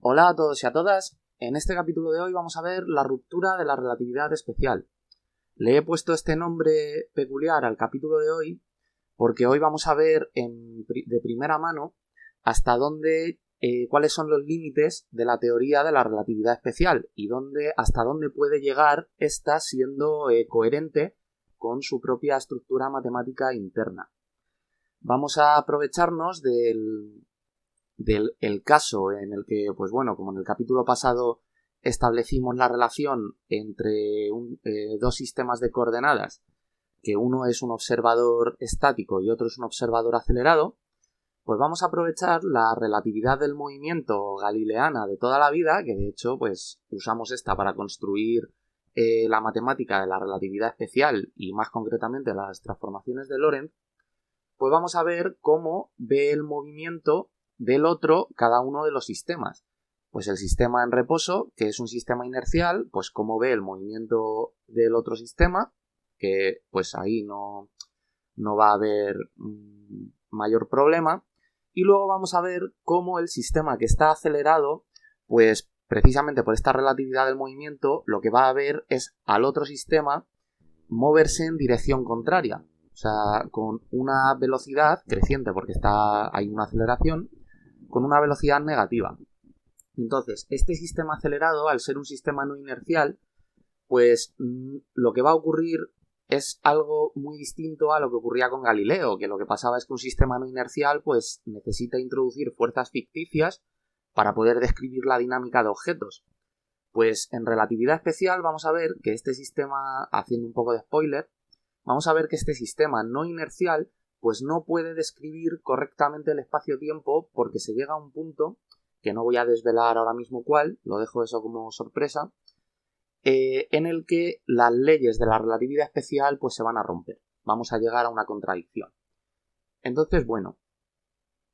Hola a todos y a todas. En este capítulo de hoy vamos a ver la ruptura de la relatividad especial. Le he puesto este nombre peculiar al capítulo de hoy porque hoy vamos a ver de primera mano cuáles son los límites de la teoría de la relatividad especial y hasta dónde puede llegar esta siendo coherente con su propia estructura matemática interna. Vamos a aprovecharnos del caso en el que, pues bueno, como en el capítulo pasado establecimos la relación entre dos sistemas de coordenadas, que uno es un observador estático y otro es un observador acelerado, pues vamos a aprovechar la relatividad del movimiento galileana de toda la vida, que de hecho pues usamos esta para construir la matemática de la relatividad especial y más concretamente las transformaciones de Lorentz. Pues vamos a ver cómo ve el movimiento del otro cada uno de los sistemas. Pues el sistema en reposo, que es un sistema inercial, pues cómo ve el movimiento del otro sistema, que pues ahí no va a haber mayor problema. Y luego vamos a ver cómo el sistema que está acelerado, pues precisamente por esta relatividad del movimiento, lo que va a ver es al otro sistema moverse en dirección contraria. O sea, con una velocidad creciente, porque hay una aceleración, con una velocidad negativa. Entonces, este sistema acelerado, al ser un sistema no inercial, pues lo que va a ocurrir es algo muy distinto a lo que ocurría con Galileo, que lo que pasaba es que un sistema no inercial pues necesita introducir fuerzas ficticias para poder describir la dinámica de objetos. Pues en relatividad especial vamos a ver que este sistema, haciendo un poco de spoiler, vamos a ver que este sistema no inercial pues no puede describir correctamente el espacio-tiempo porque se llega a un punto, que no voy a desvelar ahora mismo cuál, lo dejo eso como sorpresa, en el que las leyes de la relatividad especial pues se van a romper. Vamos a llegar a una contradicción. Entonces, bueno,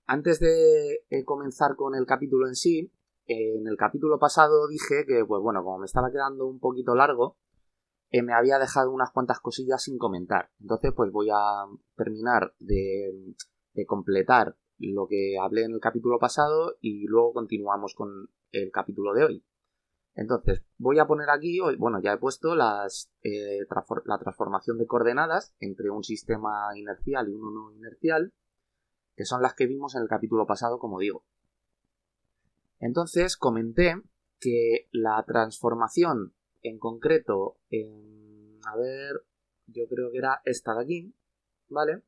antes de comenzar con el capítulo en sí, en el capítulo pasado dije que, pues bueno, como me estaba quedando un poquito largo, me había dejado unas cuantas cosillas sin comentar. Entonces, pues voy a terminar de completar lo que hablé en el capítulo pasado y luego continuamos con el capítulo de hoy. Entonces, voy a poner aquí, bueno, ya he puesto la transformación de coordenadas entre un sistema inercial y uno no inercial, que son las que vimos en el capítulo pasado, como digo. Entonces, comenté que la transformación en concreto, yo creo que era esta de aquí, ¿vale?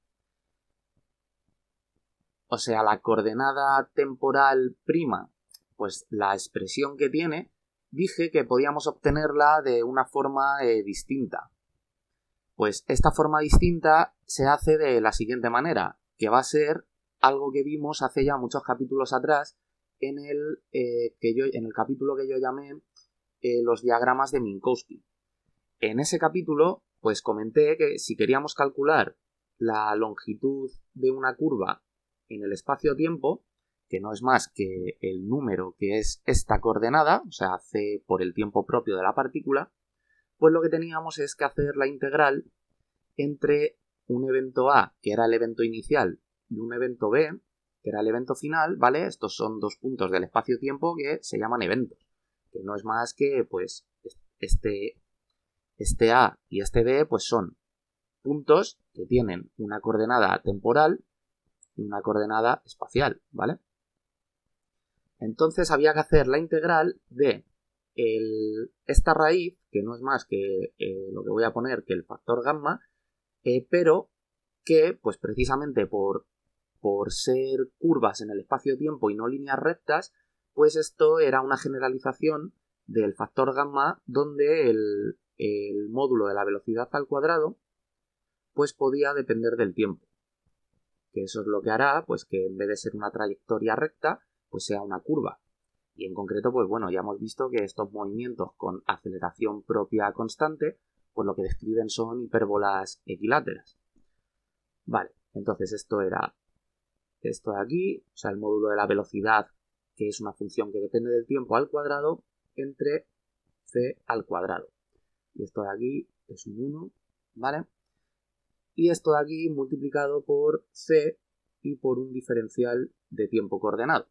O sea, la coordenada temporal prima, pues la expresión que tiene, dije que podíamos obtenerla de una forma distinta. Pues esta forma distinta se hace de la siguiente manera, que va a ser algo que vimos hace ya muchos capítulos atrás en el capítulo que yo llamé los diagramas de Minkowski. En ese capítulo, pues comenté que si queríamos calcular la longitud de una curva en el espacio-tiempo, que no es más que el número que es esta coordenada, o sea, c por el tiempo propio de la partícula, pues lo que teníamos es que hacer la integral entre un evento A, que era el evento inicial, y un evento B, que era el evento final, ¿vale? Estos son dos puntos del espacio-tiempo que se llaman eventos, que no es más que, pues, este A y este B, pues son puntos que tienen una coordenada temporal y una coordenada espacial, ¿vale? Entonces había que hacer la integral de esta raíz, que no es más que lo que voy a poner que el factor gamma, pero que, pues precisamente por ser curvas en el espacio-tiempo y no líneas rectas, pues esto era una generalización del factor gamma donde el módulo de la velocidad al cuadrado pues podía depender del tiempo. Que eso es lo que hará pues que en vez de ser una trayectoria recta, pues sea una curva. Y en concreto, pues bueno, ya hemos visto que estos movimientos con aceleración propia constante, pues lo que describen son hipérbolas equiláteras. Vale, entonces esto era esto de aquí, o sea, el módulo de la velocidad, que es una función que depende del tiempo al cuadrado, entre c al cuadrado. Y esto de aquí es un 1, ¿vale? Y esto de aquí multiplicado por c y por un diferencial de tiempo coordenado.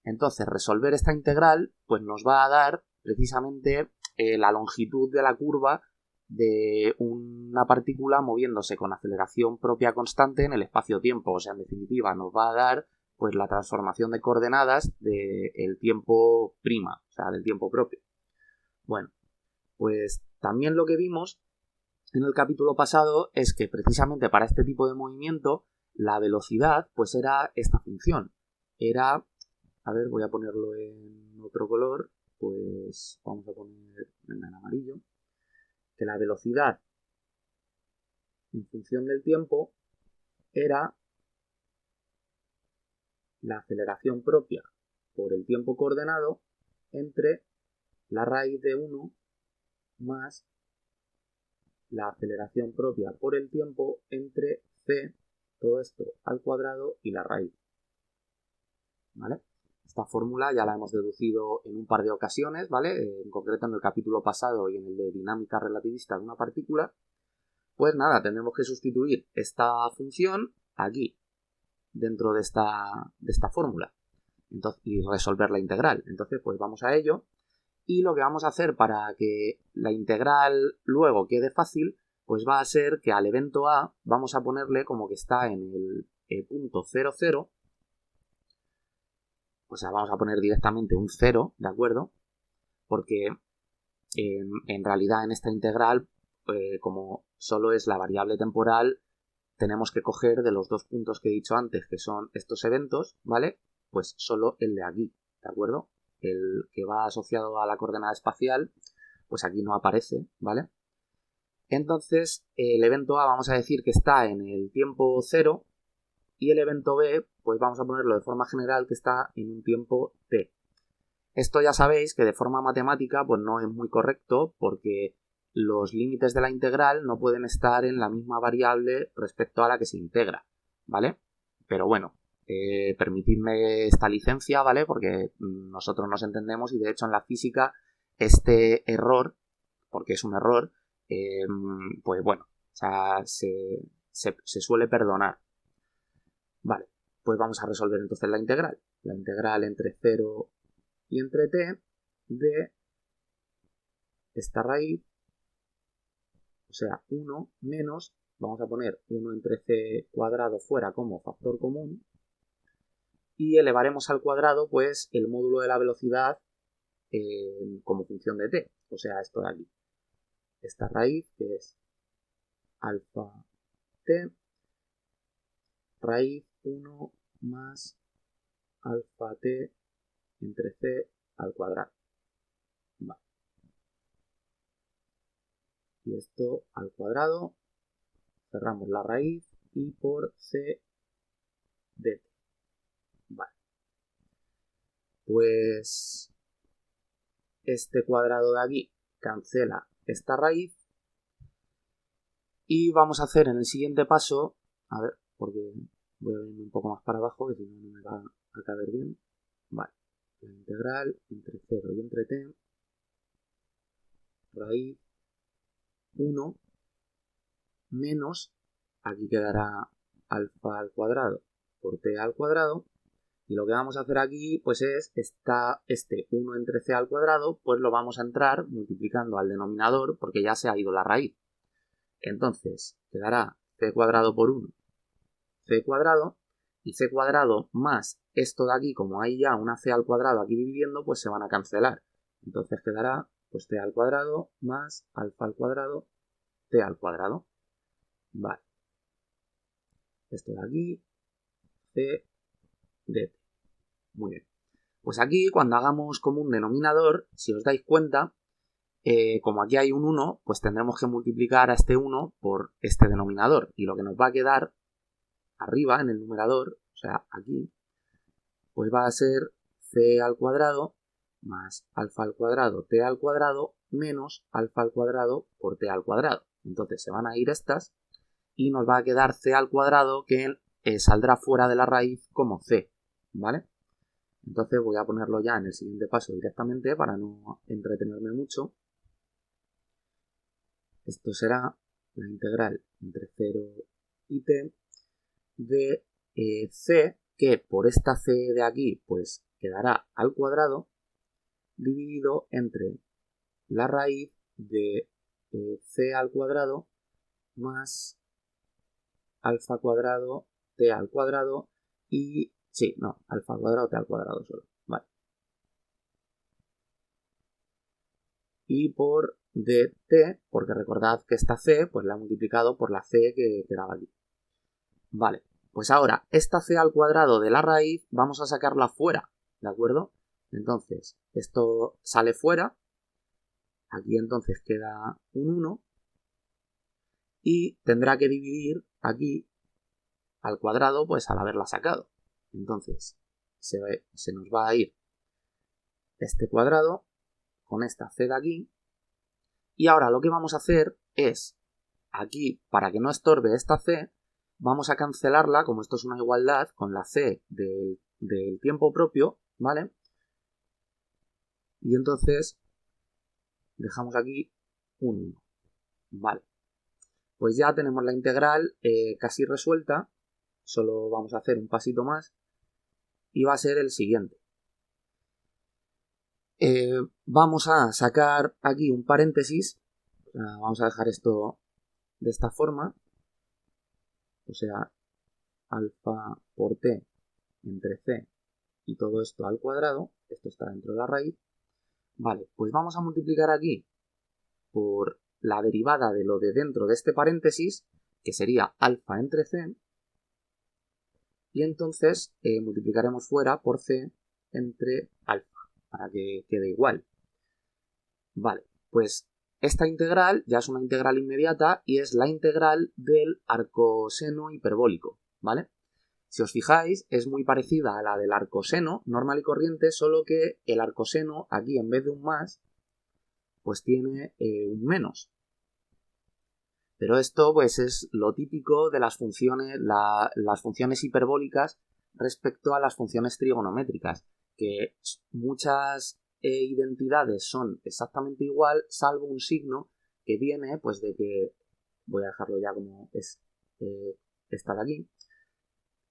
Entonces, resolver esta integral pues nos va a dar precisamente la longitud de la curva de una partícula moviéndose con aceleración propia constante en el espacio-tiempo. O sea, en definitiva, nos va a dar pues la transformación de coordenadas del tiempo prima, o sea, del tiempo propio. Bueno, pues también lo que vimos en el capítulo pasado es que precisamente para este tipo de movimiento la velocidad pues era esta función. Era, a ver, voy a ponerlo en otro color, pues vamos a poner en amarillo, que la velocidad en función del tiempo era la aceleración propia por el tiempo coordenado entre la raíz de 1 más la aceleración propia por el tiempo entre c, todo esto al cuadrado, y la raíz. ¿Vale? Esta fórmula ya la hemos deducido en un par de ocasiones, ¿vale? En concreto en el capítulo pasado y en el de dinámica relativista de una partícula. Pues nada, tendremos que sustituir esta función aquí, dentro de esta fórmula, entonces, y resolver la integral. Entonces, pues vamos a ello. Y lo que vamos a hacer para que la integral luego quede fácil, pues va a ser que al evento A vamos a ponerle como que está en el punto 0, 0. O sea, vamos a poner directamente un 0, ¿de acuerdo? Porque en realidad en esta integral, como solo es la variable temporal, tenemos que coger de los dos puntos que he dicho antes, que son estos eventos, ¿vale? Pues solo el de aquí, ¿de acuerdo? El que va asociado a la coordenada espacial, pues aquí no aparece, ¿vale? Entonces, el evento A vamos a decir que está en el tiempo 0 y el evento B, pues vamos a ponerlo de forma general que está en un tiempo t. Esto ya sabéis que de forma matemática pues no es muy correcto porque los límites de la integral no pueden estar en la misma variable respecto a la que se integra, ¿vale? Pero bueno, permitidme esta licencia, ¿vale? Porque nosotros nos entendemos y de hecho en la física este error, porque es un error, pues bueno, o sea, se suele perdonar. Vale, pues vamos a resolver entonces la integral. La integral entre 0 y entre t de esta raíz, o sea, 1 menos, vamos a poner 1 entre c cuadrado fuera como factor común, y elevaremos al cuadrado pues el módulo de la velocidad como función de t, o sea, esto de aquí. Esta raíz que es alfa t, raíz 1 más alfa t entre c al cuadrado. Vale. Y esto al cuadrado, cerramos la raíz y por c de t. Vale. Pues este cuadrado de aquí cancela esta raíz y vamos a hacer en el siguiente paso, a ver, porque voy a venir un poco más para abajo que si no, no me va a caber bien. Vale, la integral entre 0 y entre t, raíz 1 menos, aquí quedará alfa al cuadrado por t al cuadrado, y lo que vamos a hacer aquí pues es este 1 entre c al cuadrado, pues lo vamos a entrar multiplicando al denominador porque ya se ha ido la raíz. Entonces quedará c cuadrado por 1, c cuadrado, y c cuadrado más esto de aquí, como hay ya una c al cuadrado aquí dividiendo, pues se van a cancelar. Entonces quedará pues t al cuadrado más alfa al cuadrado, t al cuadrado. Vale. Esto de aquí, c de t. Muy bien. Pues aquí, cuando hagamos como un denominador, si os dais cuenta, como aquí hay un 1, pues tendremos que multiplicar a este 1 por este denominador. Y lo que nos va a quedar arriba, en el numerador, o sea, aquí, pues va a ser c al cuadrado más alfa al cuadrado, t al cuadrado, menos alfa al cuadrado por t al cuadrado. Entonces se van a ir estas y nos va a quedar c al cuadrado que saldrá fuera de la raíz como c, ¿vale? Entonces voy a ponerlo ya en el siguiente paso directamente para no entretenerme mucho. Esto será la integral entre 0 y t de c, que por esta c de aquí pues quedará al cuadrado dividido entre la raíz de c al cuadrado más alfa cuadrado t al cuadrado y... sí, no, alfa cuadrado t al cuadrado solo. Vale. Y por dt, porque recordad que esta c pues la he multiplicado por la c que quedaba aquí. Vale, pues ahora esta c al cuadrado de la raíz vamos a sacarla fuera, ¿de acuerdo? Entonces, esto sale fuera, aquí entonces queda un 1 y tendrá que dividir aquí al cuadrado pues al haberla sacado. Entonces, se nos va a ir este cuadrado con esta c de aquí. Y ahora lo que vamos a hacer es, aquí, para que no estorbe esta c, vamos a cancelarla, como esto es una igualdad, con la c del tiempo propio, ¿vale? Y entonces dejamos aquí un 1. Vale. Pues ya tenemos la integral casi resuelta. Solo vamos a hacer un pasito más. Y va a ser el siguiente. Vamos a sacar aquí un paréntesis. Vamos a dejar esto de esta forma. O sea, alfa por t entre c y todo esto al cuadrado. Esto está dentro de la raíz. Vale, pues vamos a multiplicar aquí por la derivada de lo de dentro de este paréntesis, que sería alfa entre c, y entonces multiplicaremos fuera por c entre alfa, para que quede igual. Vale, pues esta integral ya es una integral inmediata y es la integral del arcoseno hiperbólico, ¿vale? Si os fijáis, es muy parecida a la del arcoseno normal y corriente, solo que el arcoseno aquí en vez de un más, pues tiene un menos. Pero esto pues es lo típico de las funciones, las funciones hiperbólicas respecto a las funciones trigonométricas, que muchas identidades son exactamente igual, salvo un signo que viene pues de que, voy a dejarlo ya como es esta de aquí,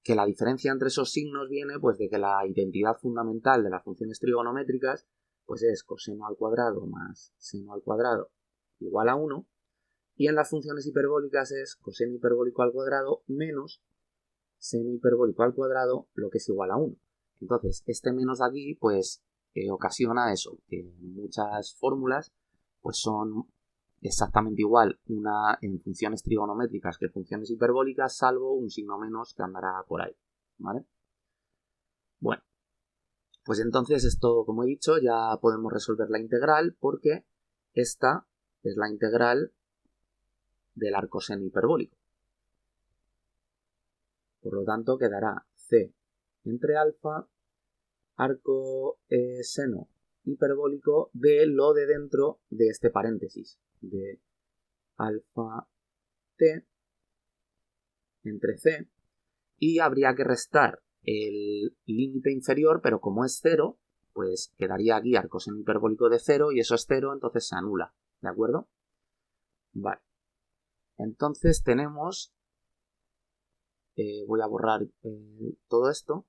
que la diferencia entre esos signos viene pues de que la identidad fundamental de las funciones trigonométricas pues es coseno al cuadrado más seno al cuadrado igual a 1, y en las funciones hiperbólicas es coseno hiperbólico al cuadrado menos seno hiperbólico al cuadrado, lo que es igual a 1. Entonces, este menos de aquí, pues, ocasiona eso, que muchas fórmulas, pues, son exactamente igual una en funciones trigonométricas que funciones hiperbólicas, salvo un signo menos que andará por ahí, ¿vale? Bueno, pues entonces esto, como he dicho, ya podemos resolver la integral, porque esta es la integral del arcoseno hiperbólico. Por lo tanto, quedará c entre alfa, arcoseno hiperbólico de lo de dentro de este paréntesis, de alfa t entre c, y habría que restar el límite inferior, pero como es 0, pues quedaría aquí arcoseno hiperbólico de 0 y eso es 0, entonces se anula, ¿de acuerdo? Vale. Entonces tenemos... voy a borrar todo esto.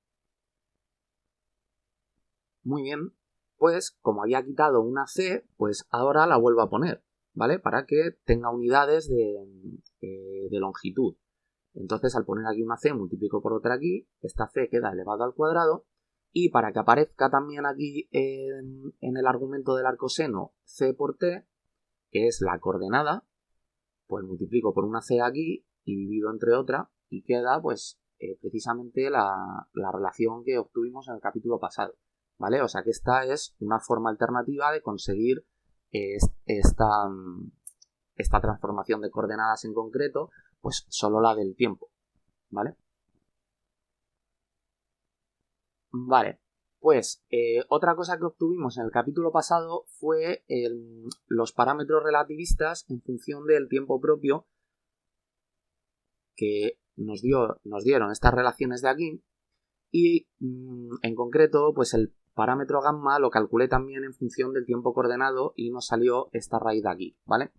Muy bien, pues como había quitado una c, pues ahora la vuelvo a poner, ¿vale? Para que tenga unidades de longitud. Entonces al poner aquí una c multiplico por otra aquí, esta c queda elevado al cuadrado, y para que aparezca también aquí en el argumento del arcoseno c por t, que es la coordenada, pues multiplico por una c aquí y divido entre otra, y queda pues precisamente la relación que obtuvimos en el capítulo pasado, ¿vale? O sea que esta es una forma alternativa de conseguir esta transformación de coordenadas en concreto, pues solo la del tiempo, ¿vale? Vale, pues otra cosa que obtuvimos en el capítulo pasado fue los parámetros relativistas en función del tiempo propio que nos dieron estas relaciones de aquí, y en concreto pues el parámetro gamma lo calculé también en función del tiempo coordenado y nos salió esta raíz de aquí, ¿vale?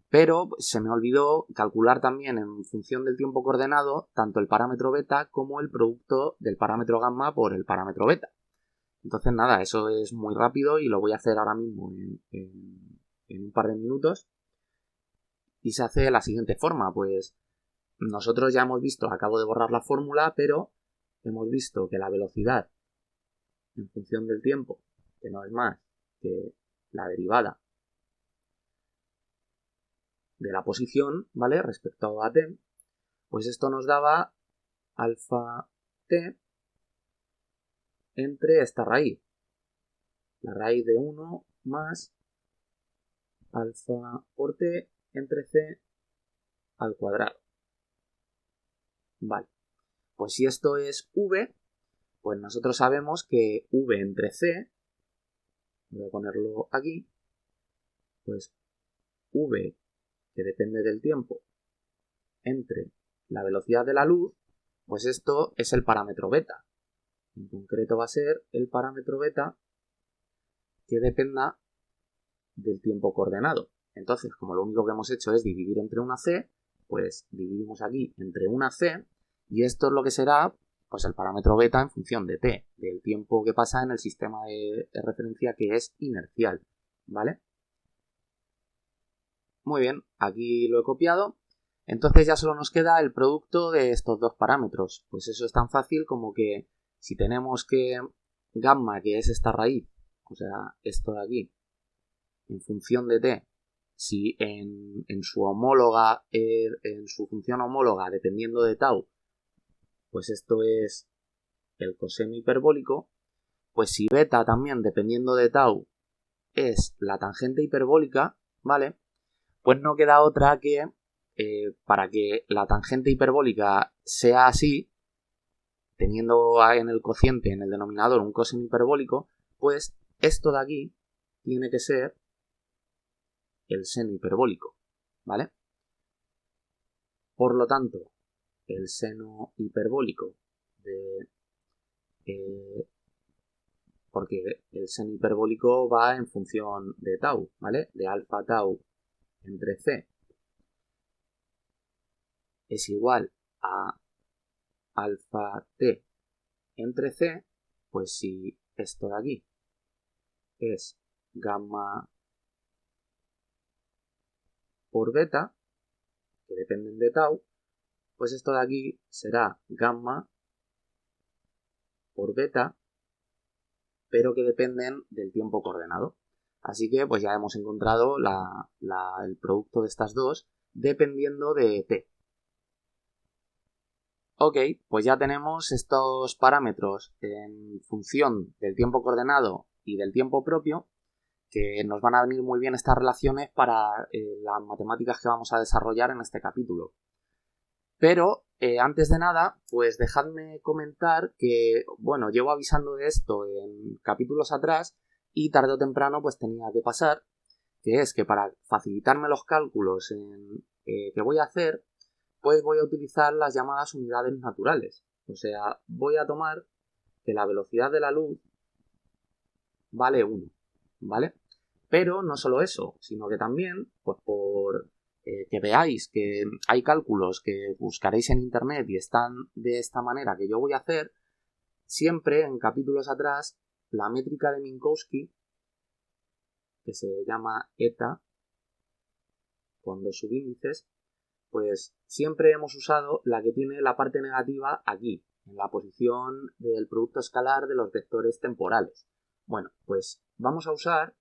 Pero se me olvidó calcular también en función del tiempo coordenado tanto el parámetro beta como el producto del parámetro gamma por el parámetro beta. Entonces nada, eso es muy rápido y lo voy a hacer ahora mismo en un par de minutos. Y se hace de la siguiente forma, pues nosotros ya hemos visto, acabo de borrar la fórmula, pero hemos visto que la velocidad en función del tiempo, que no es más que la derivada de la posición, ¿vale? Respecto a t, pues esto nos daba alfa t entre esta raíz, la raíz de 1 más alfa por t entre c al cuadrado. Vale, pues si esto es v, pues nosotros sabemos que v entre c, voy a ponerlo aquí, pues v, que depende del tiempo, entre la velocidad de la luz, pues esto es el parámetro beta. En concreto va a ser el parámetro beta que dependa del tiempo coordenado. Entonces, como lo único que hemos hecho es dividir entre una c, pues dividimos aquí entre una c, y esto es lo que será pues el parámetro beta en función de t, del tiempo que pasa en el sistema de referencia que es inercial, ¿vale? Muy bien, aquí lo he copiado. Entonces ya solo nos queda el producto de estos dos parámetros. Pues eso es tan fácil como que si tenemos que gamma, que es esta raíz, o sea, esto de aquí, en función de t, si en su homóloga, en su función homóloga, dependiendo de tau, pues esto es el coseno hiperbólico, pues si beta también, dependiendo de tau, es la tangente hiperbólica, ¿vale? Pues no queda otra que, para que la tangente hiperbólica sea así, teniendo en el cociente, en el denominador, un coseno hiperbólico, pues esto de aquí tiene que ser el seno hiperbólico, ¿vale? Por lo tanto, el seno hiperbólico de... porque el seno hiperbólico va en función de tau, ¿vale? De alfa tau entre c es igual a alfa t entre c, pues si esto de aquí es gamma por beta, que dependen de tau, pues esto de aquí será gamma por beta, pero que dependen del tiempo coordenado. Así que pues ya hemos encontrado el producto de estas dos dependiendo de t. Ok, pues ya tenemos estos parámetros en función del tiempo coordenado y del tiempo propio, que nos van a venir muy bien estas relaciones para las matemáticas que vamos a desarrollar en este capítulo. Pero antes de nada, pues dejadme comentar que, bueno, llevo avisando de esto en capítulos atrás y tarde o temprano pues tenía que pasar, que es que para facilitarme los cálculos que voy a hacer, pues voy a utilizar las llamadas unidades naturales. O sea, voy a tomar que la velocidad de la luz vale 1, ¿vale? Pero no solo eso, sino que también, pues por que veáis que hay cálculos que buscaréis en internet y están de esta manera que yo voy a hacer, siempre en capítulos atrás, la métrica de Minkowski, que se llama eta, con dos subíndices, pues siempre hemos usado la que tiene la parte negativa aquí, en la posición del producto escalar de los vectores temporales. Bueno, pues vamos a usar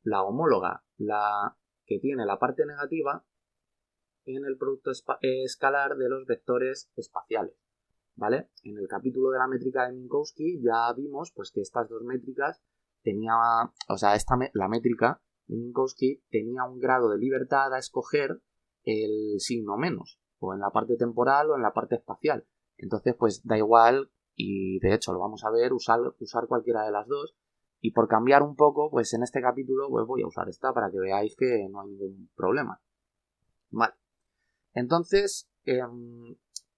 la homóloga, la que tiene la parte negativa en el producto escalar de los vectores espaciales, ¿vale? En el capítulo de la métrica de Minkowski ya vimos pues que estas dos métricas la métrica de Minkowski tenía un grado de libertad a escoger el signo menos, o en la parte temporal o en la parte espacial. Entonces, pues da igual, y de hecho lo vamos a ver, usar cualquiera de las dos. Y por cambiar un poco, pues en este capítulo pues voy a usar esta para que veáis que no hay ningún problema. Vale. Entonces,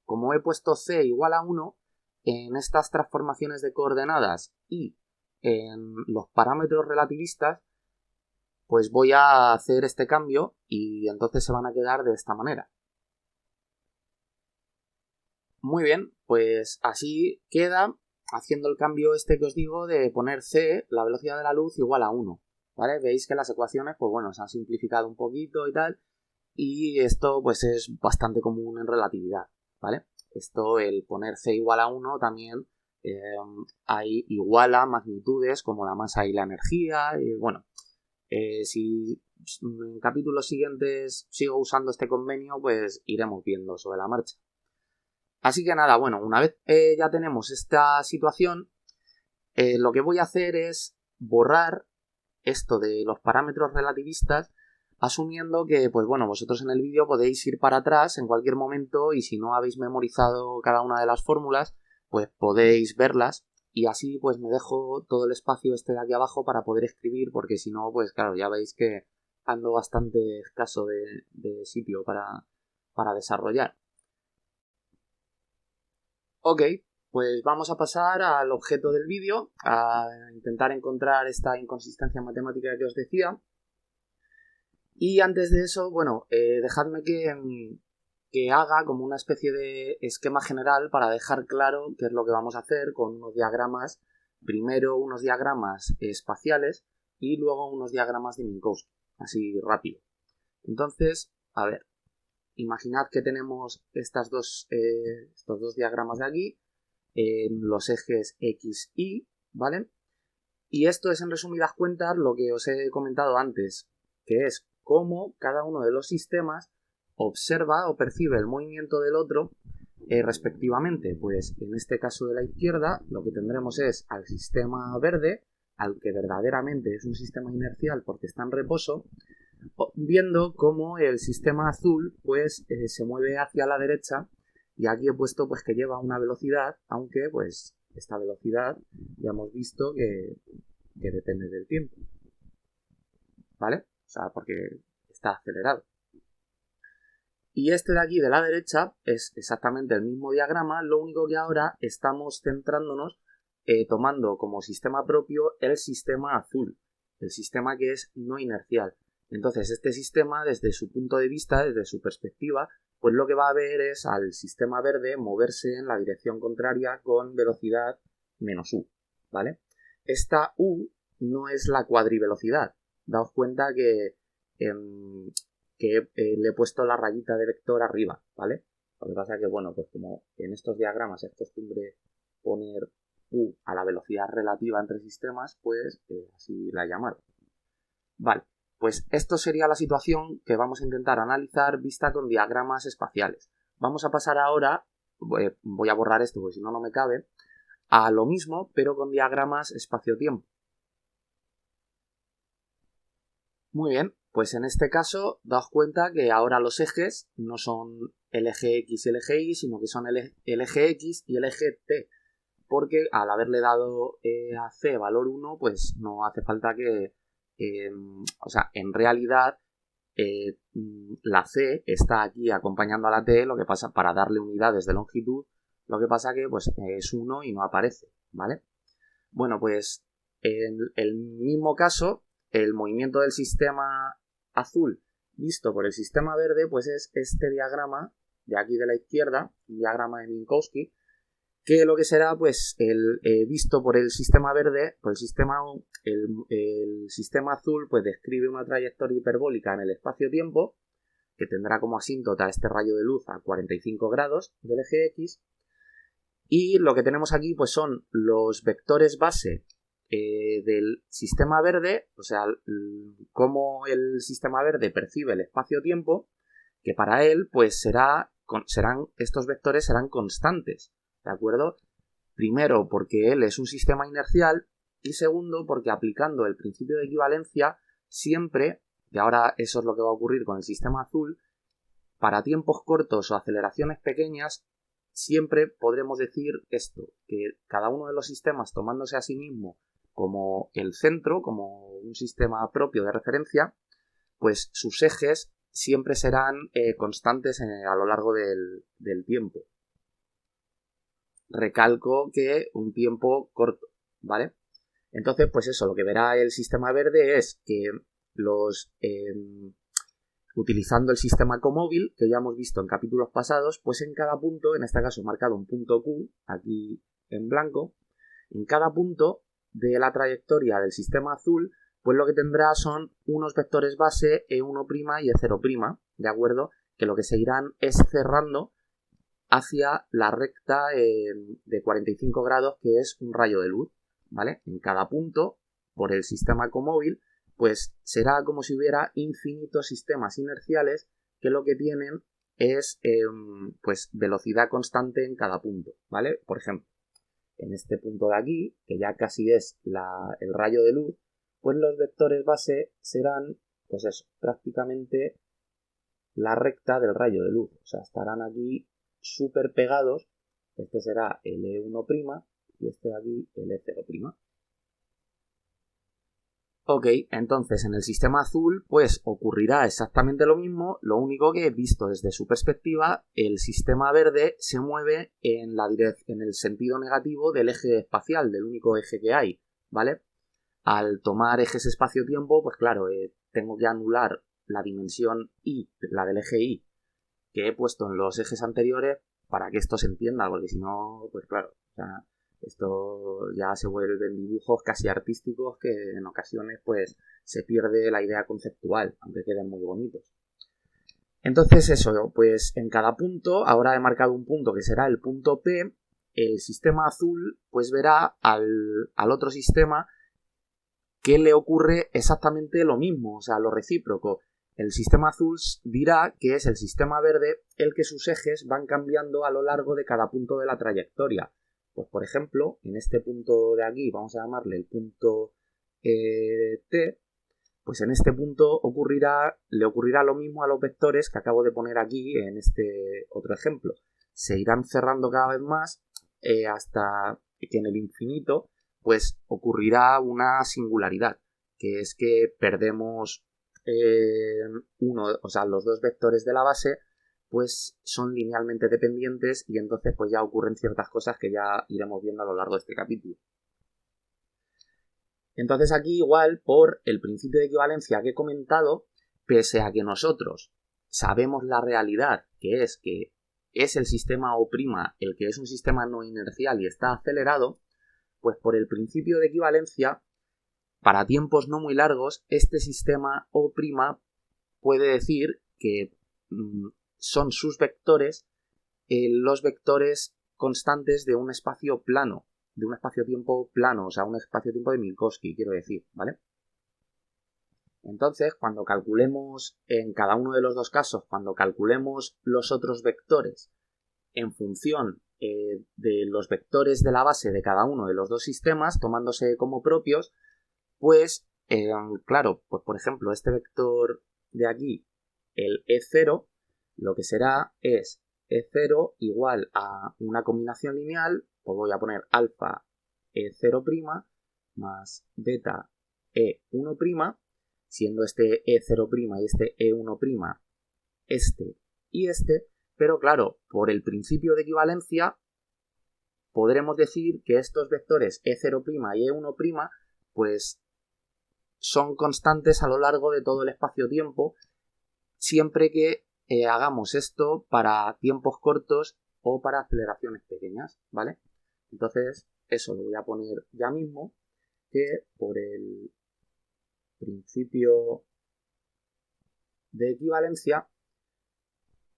como he puesto c igual a 1, en estas transformaciones de coordenadas y en los parámetros relativistas, pues voy a hacer este cambio y entonces se van a quedar de esta manera. Muy bien, pues así queda haciendo el cambio este que os digo de poner c, la velocidad de la luz, igual a 1, ¿vale? Veis que las ecuaciones, pues bueno, se han simplificado un poquito y tal, y esto pues es bastante común en relatividad, ¿vale? Esto, el poner c igual a 1 también hay iguala magnitudes como la masa y la energía, y bueno, si en capítulos siguientes sigo usando este convenio, pues iremos viendo sobre la marcha. Así que nada, bueno, una vez ya tenemos esta situación, lo que voy a hacer es borrar esto de los parámetros relativistas, asumiendo que, pues bueno, vosotros en el vídeo podéis ir para atrás en cualquier momento y si no habéis memorizado cada una de las fórmulas, pues podéis verlas y así pues me dejo todo el espacio este de aquí abajo para poder escribir, porque si no, pues claro, ya veis que ando bastante escaso de sitio para desarrollar. Ok, pues vamos a pasar al objeto del vídeo, a intentar encontrar esta inconsistencia matemática que os decía. Y antes de eso, bueno, dejadme que haga como una especie de esquema general para dejar claro qué es lo que vamos a hacer con unos diagramas. Primero unos diagramas espaciales y luego unos diagramas de Minkowski, así rápido. Entonces, a ver, imaginad que tenemos estos dos diagramas de aquí en los ejes X, Y, ¿vale? Y esto es en resumidas cuentas lo que os he comentado antes, que es cómo cada uno de los sistemas observa o percibe el movimiento del otro respectivamente. Pues en este caso de la izquierda lo que tendremos es al sistema verde, al que verdaderamente es un sistema inercial porque está en reposo, viendo cómo el sistema azul pues se mueve hacia la derecha, y aquí he puesto pues que lleva una velocidad, aunque pues esta velocidad ya hemos visto que depende del tiempo, ¿vale? O sea, porque está acelerado. Y este de aquí de la derecha es exactamente el mismo diagrama, lo único que ahora estamos centrándonos tomando como sistema propio el sistema azul, el sistema que es no inercial. Entonces este sistema, desde su punto de vista, desde su perspectiva, pues lo que va a ver es al sistema verde moverse en la dirección contraria con velocidad menos u, ¿vale? Esta u no es la cuadrivelocidad. Daos cuenta que le he puesto la rayita de vector arriba, ¿vale? Lo que pasa es que, bueno, pues como en estos diagramas es costumbre poner u a la velocidad relativa entre sistemas, pues así la he llamado. Vale, pues esto sería la situación que vamos a intentar analizar vista con diagramas espaciales. Vamos a pasar ahora, voy a borrar esto porque si no, no me cabe, a lo mismo, pero con diagramas espacio-tiempo. Muy bien, pues en este caso, daos cuenta que ahora los ejes no son el eje X y el eje Y, sino que son el eje X y el eje T, porque al haberle dado a C valor 1, pues no hace falta que... o sea, en realidad la C está aquí acompañando a la T, lo que pasa para darle unidades de longitud, lo que pasa que pues es 1 y no aparece, ¿vale? Bueno, pues en el mismo caso, el movimiento del sistema azul visto por el sistema verde, pues es este diagrama de aquí de la izquierda, un diagrama de Minkowski, que lo que será pues el visto por el sistema verde, por el sistema azul pues describe una trayectoria hiperbólica en el espacio-tiempo que tendrá como asíntota este rayo de luz a 45 grados del eje X, y lo que tenemos aquí pues son los vectores base del sistema verde, o sea, cómo el sistema verde percibe el espacio-tiempo, que para él pues estos vectores serán constantes, ¿de acuerdo? Primero, porque él es un sistema inercial, y segundo, porque aplicando el principio de equivalencia, siempre, y ahora eso es lo que va a ocurrir con el sistema azul, para tiempos cortos o aceleraciones pequeñas, siempre podremos decir esto, que cada uno de los sistemas tomándose a sí mismo como el centro, como un sistema propio de referencia, pues sus ejes siempre serán constantes a lo largo del tiempo. Recalco que un tiempo corto, ¿vale? Entonces, pues eso, lo que verá el sistema verde es que utilizando el sistema comóvil, que ya hemos visto en capítulos pasados, pues en cada punto, en este caso marcado un punto Q, aquí en blanco, En cada punto de la trayectoria del sistema azul, pues lo que tendrá son unos vectores base E1' y E0', ¿de acuerdo? Que lo que se irán es cerrando hacia la recta de 45 grados, que es un rayo de luz, ¿vale? En cada punto, por el sistema ecomóvil, pues será como si hubiera infinitos sistemas inerciales que lo que tienen es pues velocidad constante en cada punto, ¿vale? Por ejemplo, en este punto de aquí, que ya casi es el rayo de luz, pues los vectores base serán, pues eso, prácticamente la recta del rayo de luz. O sea, estarán aquí súper pegados. Este será el E1' y este de aquí el E0'. Ok, entonces en el sistema azul pues ocurrirá exactamente lo mismo, lo único que visto desde su perspectiva, el sistema verde se mueve en el sentido negativo del eje espacial, del único eje que hay, ¿vale? Al tomar ejes espacio-tiempo, pues claro, tengo que anular la dimensión Y, la del eje Y, que he puesto en los ejes anteriores para que esto se entienda, porque si no, pues claro, o sea, esto ya se vuelven dibujos casi artísticos que en ocasiones pues se pierde la idea conceptual, aunque queden muy bonitos. Entonces eso, pues en cada punto, ahora he marcado un punto que será el punto P, el sistema azul pues verá al otro sistema que le ocurre exactamente lo mismo, o sea, lo recíproco. El sistema azul dirá que es el sistema verde el que sus ejes van cambiando a lo largo de cada punto de la trayectoria. Pues por ejemplo, en este punto de aquí, vamos a llamarle el punto T, pues en este punto le ocurrirá lo mismo a los vectores que acabo de poner aquí en este otro ejemplo. Se irán cerrando cada vez más hasta que en el infinito pues ocurrirá una singularidad, que es que perdemos los dos vectores de la base pues son linealmente dependientes y entonces pues ya ocurren ciertas cosas que ya iremos viendo a lo largo de este capítulo. Entonces aquí igual, por el principio de equivalencia que he comentado, pese a que nosotros sabemos la realidad, que es el sistema O' el que es un sistema no inercial y está acelerado, pues por el principio de equivalencia, para tiempos no muy largos, este sistema O' puede decir que son sus vectores los vectores constantes de un espacio plano, de un espacio-tiempo plano, o sea, un espacio-tiempo de Minkowski, quiero decir, ¿vale? Entonces, cuando calculemos, en cada uno de los dos casos, cuando calculemos los otros vectores en función de los vectores de la base de cada uno de los dos sistemas, tomándose como propios, pues, claro, pues por ejemplo, este vector de aquí, el E0, lo que será es E0 igual a una combinación lineal, pues voy a poner alfa E0' más beta E1', siendo este E0' y este E1' este y este, pero claro, por el principio de equivalencia, podremos decir que estos vectores E0' y E1' pues son constantes a lo largo de todo el espacio-tiempo, siempre que hagamos esto para tiempos cortos o para aceleraciones pequeñas, ¿vale? Entonces, eso lo voy a poner ya mismo, que por el principio de equivalencia,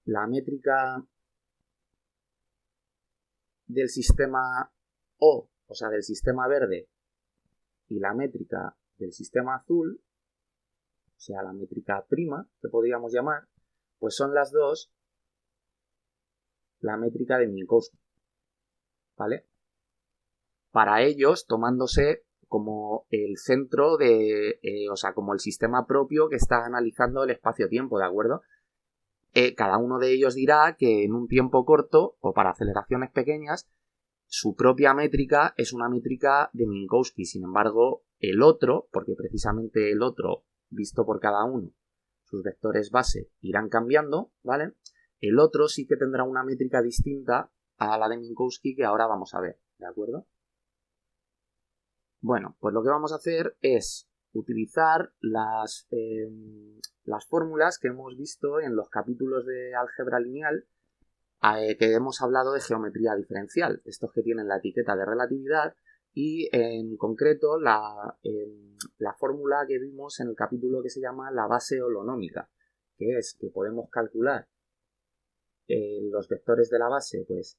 la métrica del sistema o sea, del sistema verde, y la métrica del sistema azul, o sea, la métrica prima, que podríamos llamar, pues son las dos la métrica de Minkowski, ¿vale? Para ellos, tomándose como el centro o sea, como el sistema propio que está analizando el espacio-tiempo, ¿de acuerdo? Cada uno de ellos dirá que en un tiempo corto, o para aceleraciones pequeñas, su propia métrica es una métrica de Minkowski. Sin embargo, el otro, porque precisamente el otro, visto por cada uno, sus vectores base irán cambiando, ¿vale? El otro sí que tendrá una métrica distinta a la de Minkowski que ahora vamos a ver, ¿de acuerdo? Bueno, pues lo que vamos a hacer es utilizar las fórmulas que hemos visto en los capítulos de álgebra lineal que hemos hablado de geometría diferencial, estos que tienen la etiqueta de relatividad y en concreto la fórmula que vimos en el capítulo que se llama la base holonómica, que es que podemos calcular los vectores de la base, pues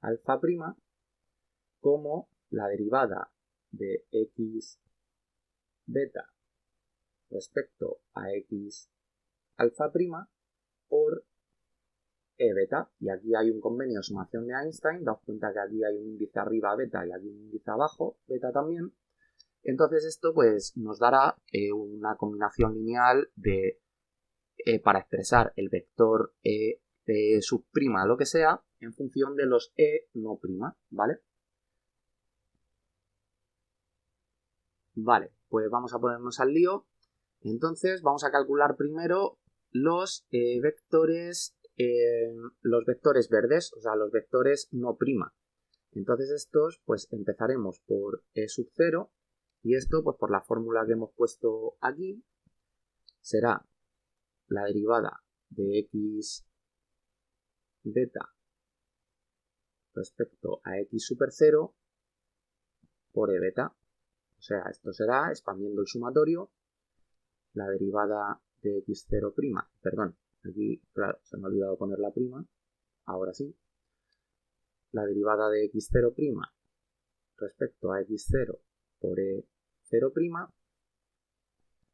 alfa prima, como la derivada de x beta respecto a x alfa prima por e beta. Y aquí hay un convenio de sumación de Einstein. Daos cuenta que aquí hay un índice arriba beta y aquí un índice abajo beta también. Entonces esto pues nos dará una combinación lineal de para expresar el vector sub prima lo que sea en función de los no prima, ¿vale? Vale, pues vamos a ponernos al lío. Entonces vamos a calcular primero los vectores verdes, o sea, los vectores no prima. Entonces estos, pues empezaremos por e sub 0 y esto, pues por la fórmula que hemos puesto aquí, será la derivada de x beta respecto a x super 0 por e beta. O sea, esto será, expandiendo el sumatorio, la derivada de x0', perdón, aquí, claro, se me ha olvidado poner la prima, ahora sí, la derivada de x0' respecto a x0 por e0'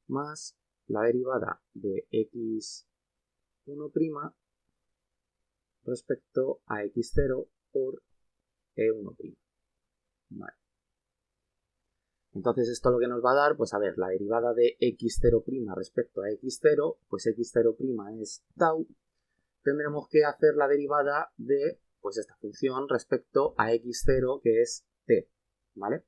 más la derivada de x1' respecto a x0 por e1'. Vale. Entonces esto lo que nos va a dar, pues a ver, la derivada de x0' respecto a x0, pues x0' es tau. Tendremos que hacer la derivada de pues esta función respecto a x0 que es t, ¿vale?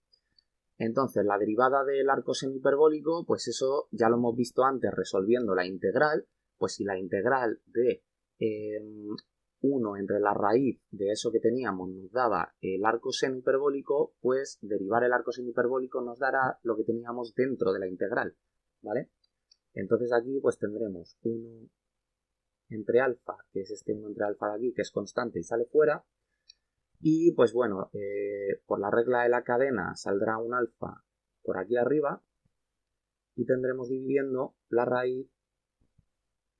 Entonces la derivada del arco semihiperbólico, pues eso ya lo hemos visto antes resolviendo la integral, pues si la integral de 1 entre la raíz de eso que teníamos nos daba el arco semihiperbólico, pues derivar el arco semihiperbólico nos dará lo que teníamos dentro de la integral, ¿vale? Entonces aquí pues tendremos 1 entre alfa, que es este 1 entre alfa de aquí, que es constante y sale fuera, y pues bueno, por la regla de la cadena saldrá un alfa por aquí arriba y tendremos dividiendo la raíz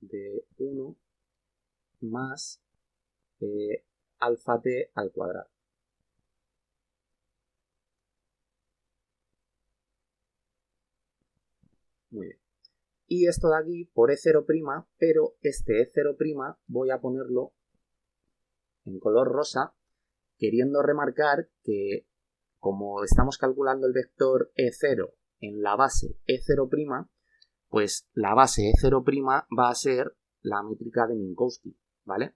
de 1 más alfa t al cuadrado. Muy bien. Y esto de aquí por e0', pero este e0' voy a ponerlo en color rosa, queriendo remarcar que como estamos calculando el vector e0 en la base e0', pues la base e0' va a ser la métrica de Minkowski, ¿vale?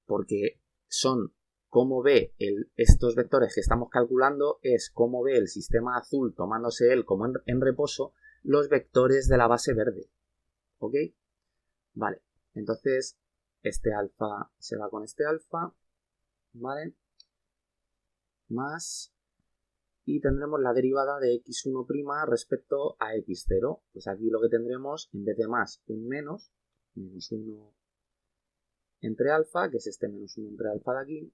Porque son cómo ve estos vectores que estamos calculando, es cómo ve el sistema azul tomándose él como en reposo los vectores de la base verde, ¿ok? Vale, entonces este alfa se va con este alfa, ¿vale? Más, y tendremos la derivada de x1' respecto a x0. Pues aquí lo que tendremos, en vez de más, un menos 1 entre alfa, que es este menos 1 entre alfa de aquí,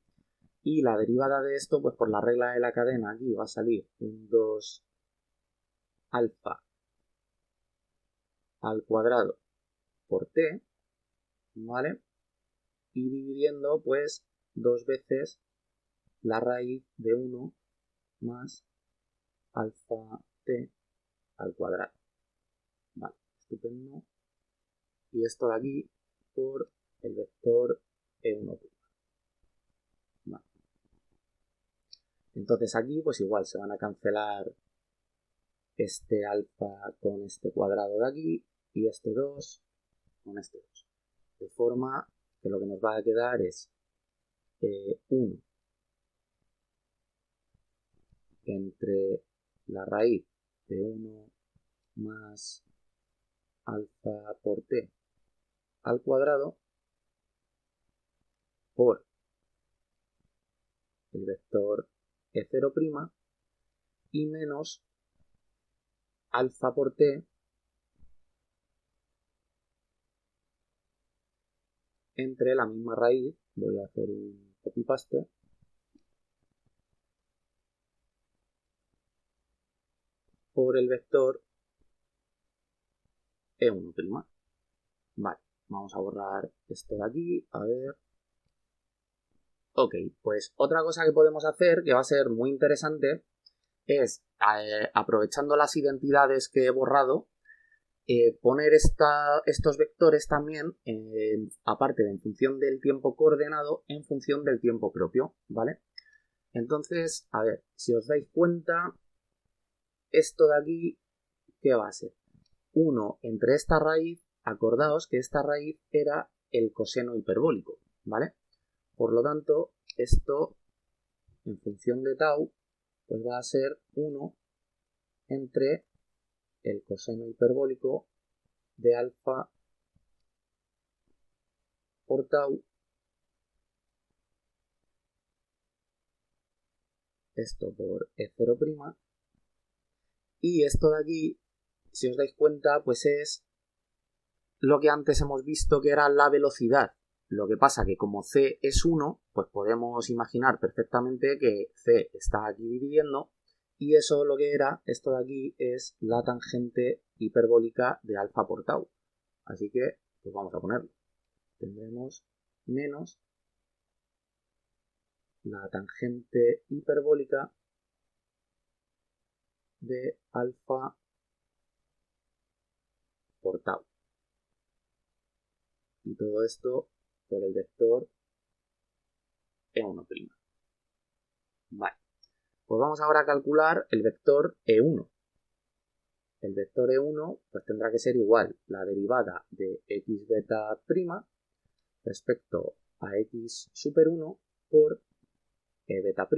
y la derivada de esto, pues por la regla de la cadena aquí va a salir un 2 alfa al cuadrado por t, ¿vale? Y dividiendo pues dos veces la raíz de 1 más alfa t al cuadrado. Vale, estupendo. Y esto de aquí por el vector e1'. Vale. Entonces aquí pues igual se van a cancelar este alfa con este cuadrado de aquí y este 2 con este 2. De forma que lo que nos va a quedar es 1 entre la raíz de 1 más alfa por t al cuadrado por el vector e0' y menos alfa por t entre la misma raíz, voy a hacer un copy paste, por el vector E1'. Vale, vamos a borrar esto de aquí, a ver. Ok, pues otra cosa que podemos hacer, que va a ser muy interesante, es, aprovechando las identidades que he borrado, poner estos vectores también, aparte de en función del tiempo coordenado, en función del tiempo propio, ¿vale? Entonces, a ver, si os dais cuenta, esto de aquí, ¿qué va a ser? 1 entre esta raíz, acordaos que esta raíz era el coseno hiperbólico, ¿vale? Por lo tanto, esto, en función de tau, pues va a ser 1 entre el coseno hiperbólico de alfa por tau, esto por E0', y esto de aquí, si os dais cuenta, pues es lo que antes hemos visto que era la velocidad. Lo que pasa que como c es 1, pues podemos imaginar perfectamente que c está aquí dividiendo, y eso lo que era, esto de aquí, es la tangente hiperbólica de alfa por tau. Así que, pues vamos a ponerlo. Tendremos menos la tangente hiperbólica de alfa por tau. Y todo esto por el vector E1'. Vale. Pues vamos ahora a calcular el vector E1. El vector E1 pues tendrá que ser igual la derivada de x beta' respecto a x super 1 por e beta'.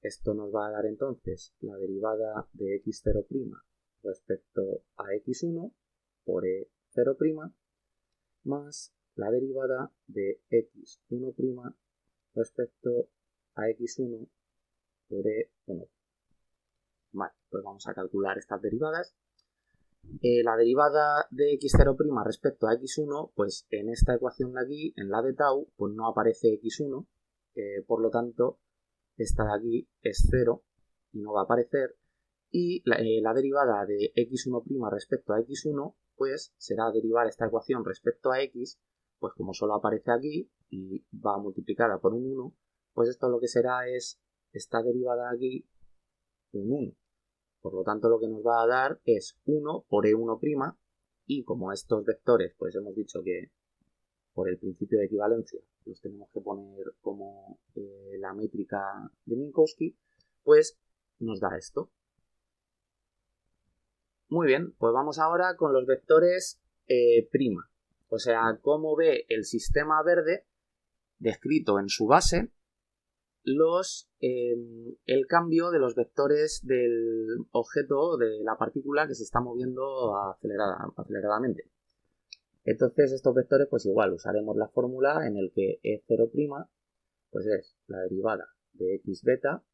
Esto nos va a dar entonces la derivada de x0' respecto a x1 por e0' más la derivada de x1' respecto a x1 por e1'. Vale, pues vamos a calcular estas derivadas. La derivada de x0' respecto a x1, pues en esta ecuación de aquí, en la de tau, pues no aparece x1, por lo tanto, esta de aquí es 0 y no va a aparecer. Y la derivada de x1' respecto a x1, pues será derivar esta ecuación respecto a x, pues como solo aparece aquí y va multiplicada por un 1, pues esto lo que será es esta derivada de aquí, un 1. Por lo tanto, lo que nos va a dar es 1 por e1', y como estos vectores, pues hemos dicho que por el principio de equivalencia los tenemos que poner como la métrica de Minkowski, pues nos da esto. Muy bien, pues vamos ahora con los vectores prima. O sea, cómo ve el sistema verde descrito en su base el cambio de los vectores del objeto, de la partícula que se está moviendo aceleradamente. Entonces estos vectores, pues igual usaremos la fórmula en el que E0' pues es la derivada de x beta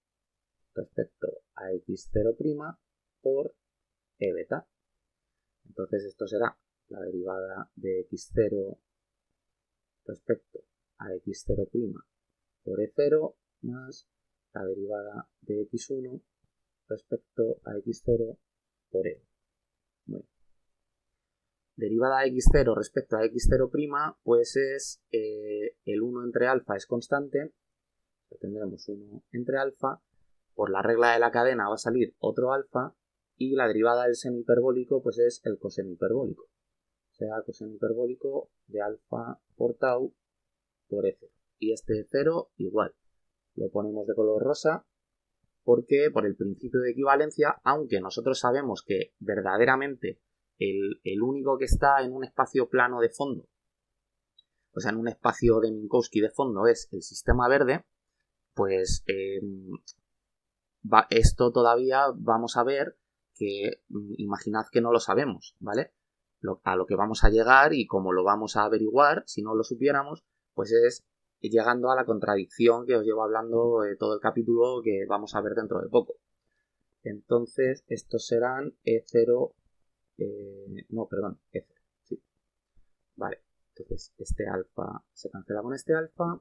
respecto a x0' por e beta. Entonces esto será la derivada de x0 respecto a x0' por e0 más la derivada de x1 respecto a x0 por e. Bueno. Derivada de x0 respecto a x0', pues es el 1 entre alfa es constante, tendremos 1 entre alfa, por la regla de la cadena va a salir otro alfa, y la derivada del seno hiperbólico pues es el coseno hiperbólico, o sea, coseno hiperbólico de alfa por tau por e0. Y este 0 igual, lo ponemos de color rosa, porque por el principio de equivalencia, aunque nosotros sabemos que verdaderamente el único que está en un espacio plano de fondo, o sea, en un espacio de Minkowski de fondo, es el sistema verde, pues esto todavía vamos a ver que imaginad que no lo sabemos, ¿vale? A lo que vamos a llegar y cómo lo vamos a averiguar, si no lo supiéramos, pues es llegando a la contradicción que os llevo hablando todo el capítulo que vamos a ver dentro de poco. Entonces, estos serán E0, E0, sí. Vale, entonces este alfa se cancela con este alfa,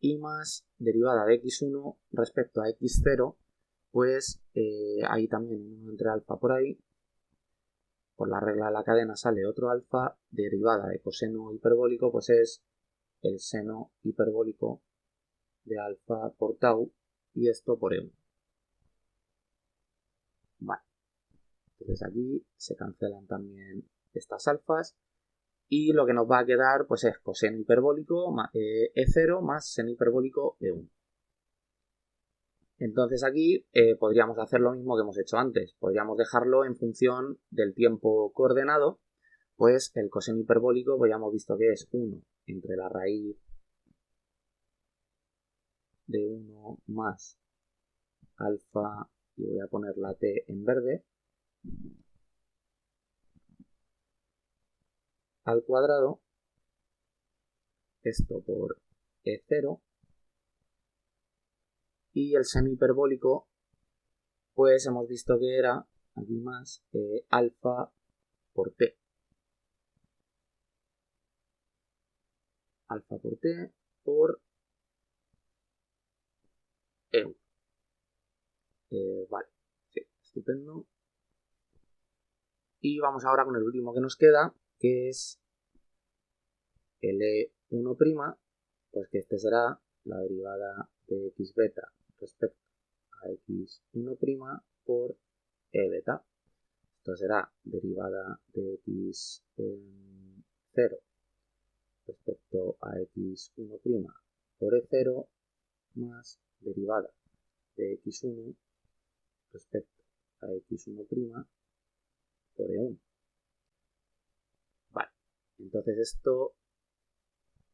y más derivada de x1 respecto a x0, pues hay también uno entre alfa por ahí. Por la regla de la cadena sale otro alfa, derivada de coseno hiperbólico, pues es el seno hiperbólico de alfa por tau, y esto por E1. Vale. Entonces aquí se cancelan también estas alfas, y lo que nos va a quedar pues es coseno hiperbólico E0 más seno hiperbólico E1. Entonces aquí podríamos hacer lo mismo que hemos hecho antes. Podríamos dejarlo en función del tiempo coordenado, pues el coseno hiperbólico pues ya hemos visto que es 1 entre la raíz de 1 más alfa, y voy a poner la t en verde, al cuadrado, esto por E0, y el seno hiperbólico pues hemos visto que era aquí más alfa por t. Alfa por t por E1. Vale, sí, estupendo. Y vamos ahora con el último que nos queda, que es el E1', pues que este será la derivada de x beta respecto a x1' por e beta. Esto será derivada de x0 respecto a x1' por e0 más derivada de x1 respecto a x1' por e1. Vale, entonces esto,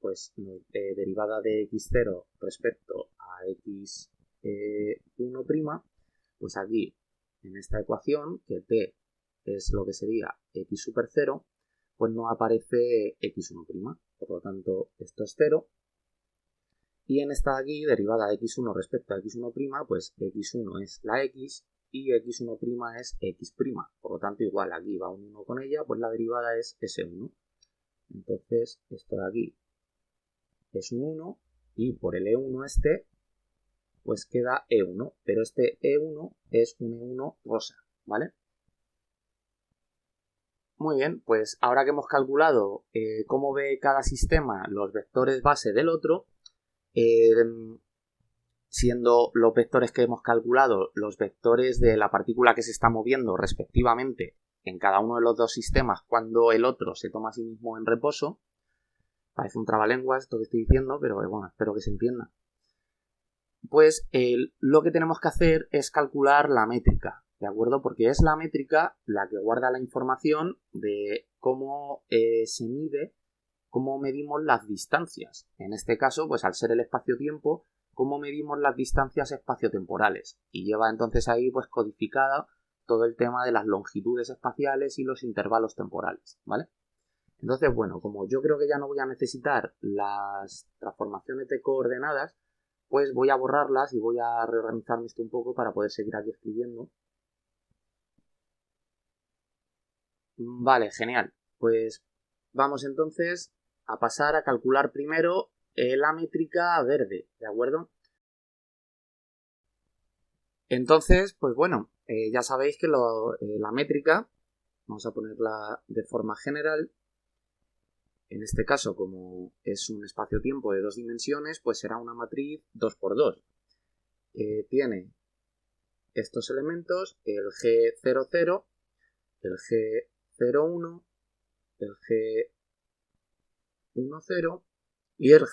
pues derivada de x0 respecto a x1', pues aquí en esta ecuación, que t es lo que sería x super 0, pues no aparece x1', por lo tanto esto es 0. Y en esta de aquí, derivada de x1 respecto a x1', pues x1 es la x y x1' es x'. Por lo tanto, igual aquí va un 1 con ella, pues la derivada es S1. Entonces, esto de aquí es un 1 y por el E1 este, pues queda E1. Pero este E1 es un E1 rosa, ¿vale? Muy bien, pues ahora que hemos calculado cómo ve cada sistema los vectores base del otro, siendo los vectores que hemos calculado los vectores de la partícula que se está moviendo respectivamente en cada uno de los dos sistemas cuando el otro se toma a sí mismo en reposo. Parece un trabalenguas esto que estoy diciendo, pero bueno, espero que se entienda. Pues lo que tenemos que hacer es calcular la métrica, ¿de acuerdo? Porque es la métrica la que guarda la información de cómo se mide, cómo medimos las distancias. En este caso, pues al ser el espacio-tiempo, cómo medimos las distancias espaciotemporales. Y lleva entonces ahí pues codificada todo el tema de las longitudes espaciales y los intervalos temporales, ¿vale? Entonces, bueno, como yo creo que ya no voy a necesitar las transformaciones de coordenadas, pues voy a borrarlas y voy a reorganizarme esto un poco para poder seguir aquí escribiendo. Vale, genial. Pues vamos entonces a pasar a calcular primero la métrica verde, ¿de acuerdo? Entonces, pues bueno, ya sabéis que la métrica, vamos a ponerla de forma general. En este caso, como es un espacio-tiempo de 2 dimensiones, pues será una matriz 2×2. Tiene estos elementos, el G00, el G01, el G10 y el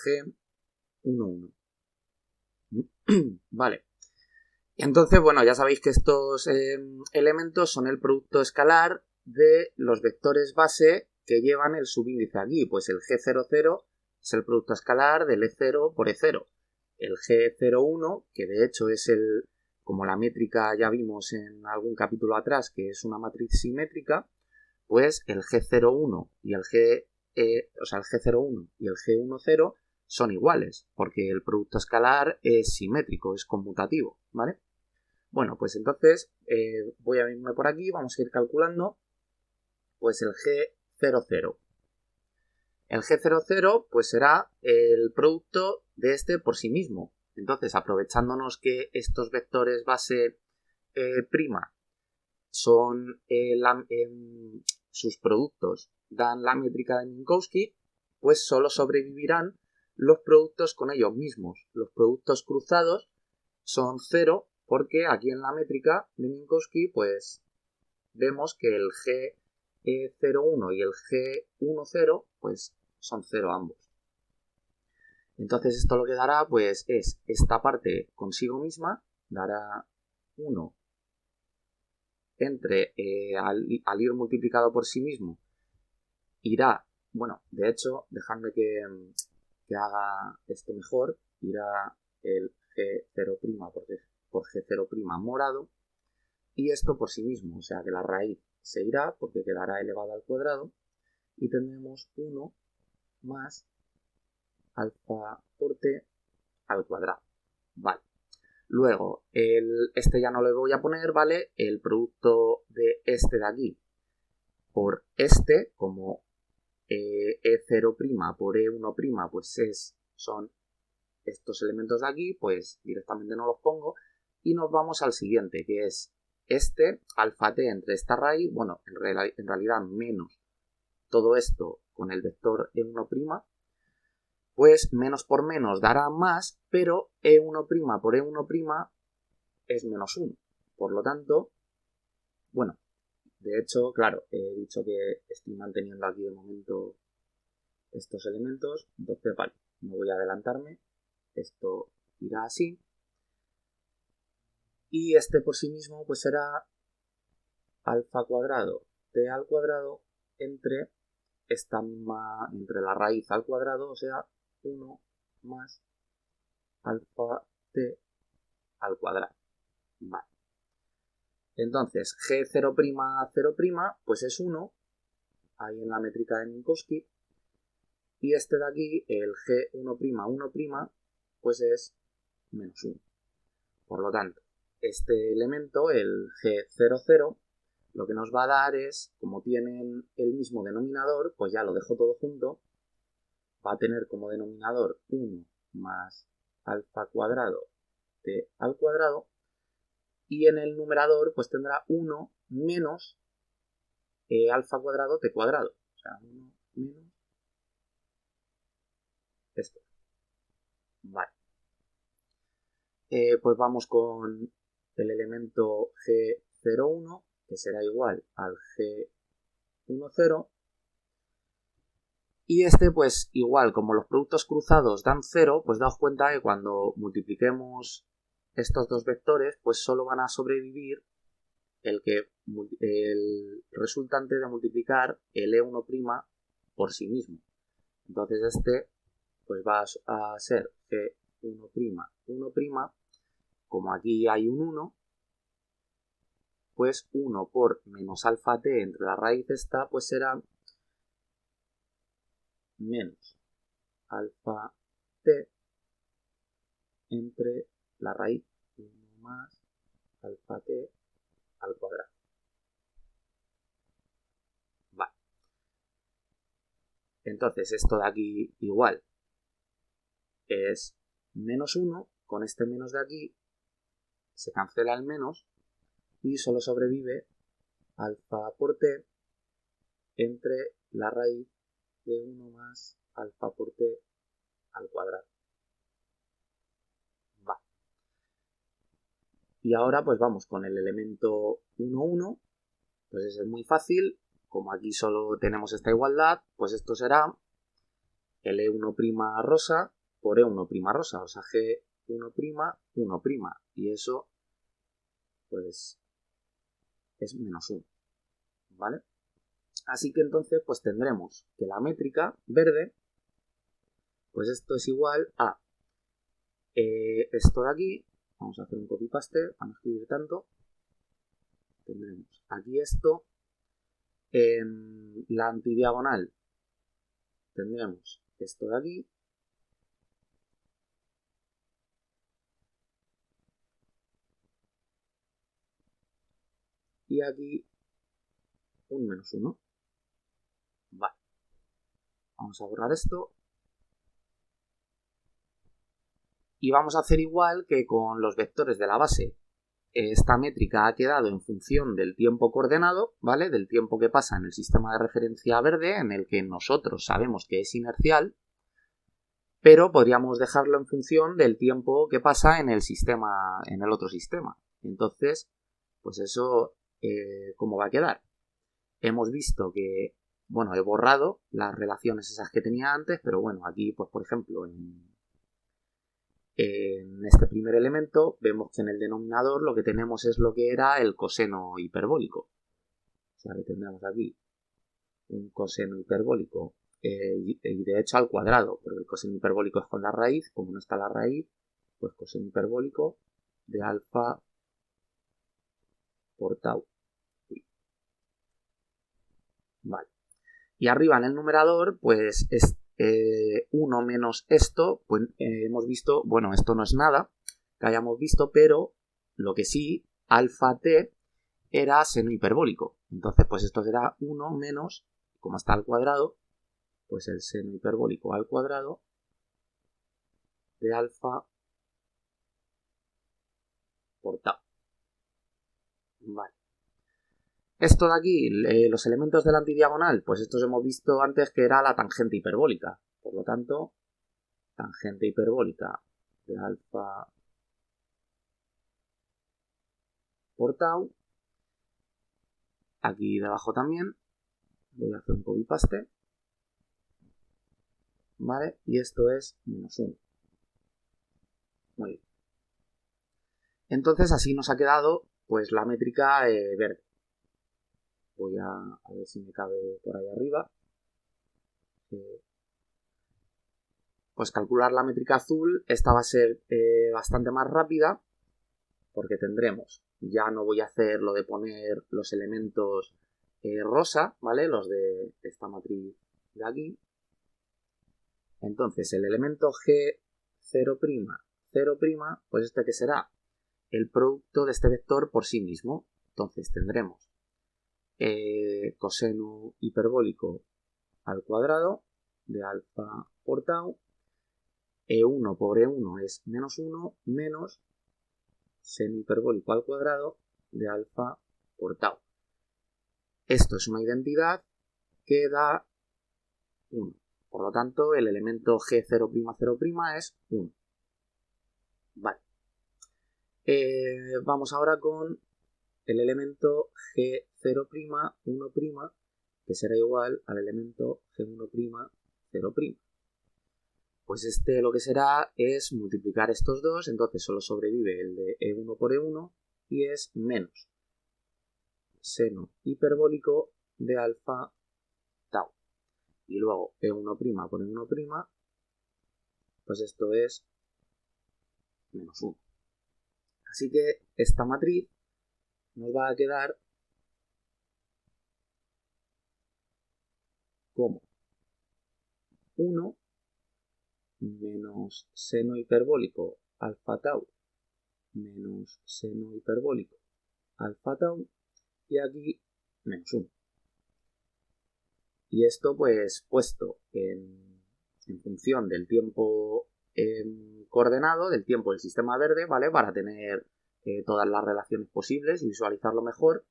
G11. Vale. Entonces, bueno, ya sabéis que estos elementos son el producto escalar de los vectores base que llevan el subíndice aquí. Pues el G00 es el producto escalar del E0 por E0. El G01, que de hecho es como la métrica ya vimos en algún capítulo atrás, que es una matriz simétrica, pues el G01 y el G01 y el G10 son iguales, porque el producto escalar es simétrico, es conmutativo, ¿vale? Bueno, pues entonces voy a irme por aquí, vamos a ir calculando pues el G00. El G00 pues será el producto de este por sí mismo. Entonces, aprovechándonos que estos vectores base prima son sus productos dan la métrica de Minkowski, pues solo sobrevivirán los productos con ellos mismos. Los productos cruzados son 0 porque aquí en la métrica de Minkowski pues vemos que el G01 y el G10 pues son 0 ambos. Entonces esto lo que dará pues es esta parte consigo misma, dará 1 entre al ir multiplicado por sí mismo irá, bueno, de hecho, dejadme que haga esto mejor, irá el G0' por G0' morado y esto por sí mismo, o sea que la raíz se irá porque quedará elevado al cuadrado y tendremos 1 más alfa por t al cuadrado. Vale. Luego, este ya no le voy a poner, ¿vale? El producto de este de aquí por este, como E0' por E1', pues son estos elementos de aquí, pues directamente no los pongo. Y nos vamos al siguiente, que es este, alfa t entre esta raíz, bueno, en realidad menos todo esto con el vector E1', pues menos por menos dará más, pero E1' por E1' es menos 1. Por lo tanto, bueno, de hecho, claro, he dicho que estoy manteniendo aquí de momento estos elementos, entonces vale, no voy a adelantarme, esto irá así. Y este por sí mismo pues será alfa cuadrado t al cuadrado entre esta misma, entre la raíz al cuadrado, o sea, 1 más alfa t al cuadrado. Vale. Entonces, G0', pues es 1, ahí en la métrica de Minkowski, y este de aquí, el G1', pues es menos 1. Por lo tanto, este elemento, el G00, lo que nos va a dar es, como tienen el mismo denominador, pues ya lo dejo todo junto, va a tener como denominador 1 más alfa cuadrado t al cuadrado, y en el numerador pues tendrá 1 menos alfa cuadrado t cuadrado. O sea, 1 menos esto. Vale. Pues vamos con el elemento G01, que será igual al G10. Y este, pues igual, como los productos cruzados dan 0, pues daos cuenta que cuando multipliquemos estos dos vectores, pues solo van a sobrevivir el resultante de multiplicar el E1' por sí mismo. Entonces este pues va a ser G1', 1', como aquí hay un 1, pues 1 por menos alfa t entre la raíz esta, pues será menos alfa t entre la raíz 1 más alfa t al cuadrado. Vale. Entonces esto de aquí igual es menos 1, con este menos de aquí se cancela el menos y solo sobrevive alfa por t entre la raíz de 1 más alfa por t al cuadrado. Va. Y ahora pues vamos con el elemento 1, 1, pues es muy fácil, como aquí solo tenemos esta igualdad, pues esto será el E1' rosa por E1' rosa, o sea G1', 1', y eso pues es menos 1, ¿vale? Así que entonces pues tendremos que la métrica verde, pues esto es igual a esto de aquí, vamos a hacer un copy paste para no escribir tanto, tendremos aquí esto, en la antidiagonal tendremos esto de aquí, y aquí un menos 1. Vale. Vamos a borrar esto. Y vamos a hacer igual que con los vectores de la base. esta métrica ha quedado en función del tiempo coordenado, ¿vale? Del tiempo que pasa en el sistema de referencia verde, en el que nosotros sabemos que es inercial, pero podríamos dejarlo en función del tiempo que pasa en el sistema, en el otro sistema. Entonces, pues eso, ¿cómo va a quedar? Hemos visto que, bueno, he borrado las relaciones esas que tenía antes, pero bueno, aquí, pues por ejemplo, en este primer elemento vemos que en el denominador lo que tenemos es lo que era el coseno hiperbólico. O sea, que tendremos aquí un coseno hiperbólico y de hecho al cuadrado, porque el coseno hiperbólico es con la raíz, como no está la raíz, pues coseno hiperbólico de alfa por tau. Vale. Y arriba en el numerador, pues es 1 menos esto, pues hemos visto, bueno, esto no es nada que hayamos visto, pero lo que sí, alfa t era seno hiperbólico. Entonces, pues esto será 1 menos, como está al cuadrado, pues el seno hiperbólico al cuadrado de alfa por tau. Vale. Esto de aquí, los elementos de la antidiagonal, pues estos hemos visto antes que era la tangente hiperbólica. Por lo tanto, tangente hiperbólica de alfa por tau. Aquí debajo también voy a hacer un copy paste. ¿Vale? Y esto es menos 1. Muy bien. Entonces así nos ha quedado pues la métrica verde. Voy a ver si me cabe por ahí arriba. Pues calcular la métrica azul, esta va a ser bastante más rápida, porque tendremos, ya no voy a hacer lo de poner los elementos rosa, ¿vale? Los de esta matriz de aquí. Entonces el elemento G0', 0', pues este que será el producto de este vector por sí mismo. Entonces tendremos coseno hiperbólico al cuadrado de alfa por tau. E1 por E1 es menos 1 menos seno hiperbólico al cuadrado de alfa por tau. Esto es una identidad que da 1. Por lo tanto, el elemento G0', es 1. Vale. Vamos ahora con el elemento G0', 1', que será igual al elemento G1', 0'. Pues este lo que será es multiplicar estos dos, entonces solo sobrevive el de E1 por E1 y es menos seno hiperbólico de alfa tau. Y luego E1' por E1', pues esto es menos 1. Así que esta matriz nos va a quedar como 1 menos seno hiperbólico alfa tau menos seno hiperbólico alfa tau y aquí menos 1. Y esto pues puesto en función del tiempo coordenado, del tiempo del sistema verde, ¿vale? Para tener todas las relaciones posibles y visualizarlo mejor,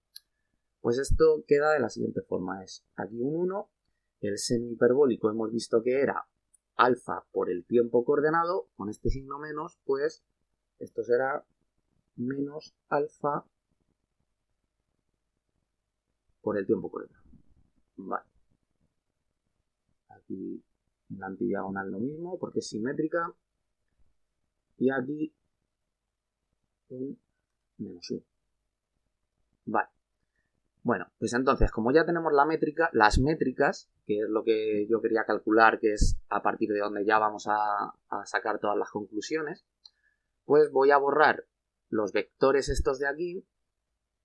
pues esto queda de la siguiente forma. Es aquí un 1, el seno hiperbólico hemos visto que era alfa por el tiempo coordenado, con este signo menos, pues esto será menos alfa por el tiempo coordenado. Vale. Aquí en la antidiagonal lo mismo, porque es simétrica. Y aquí un menos 1. Vale. Bueno, pues entonces, como ya tenemos la métrica, las métricas, que es lo que yo quería calcular, que es a partir de donde ya vamos a sacar todas las conclusiones, pues voy a borrar los vectores estos de aquí,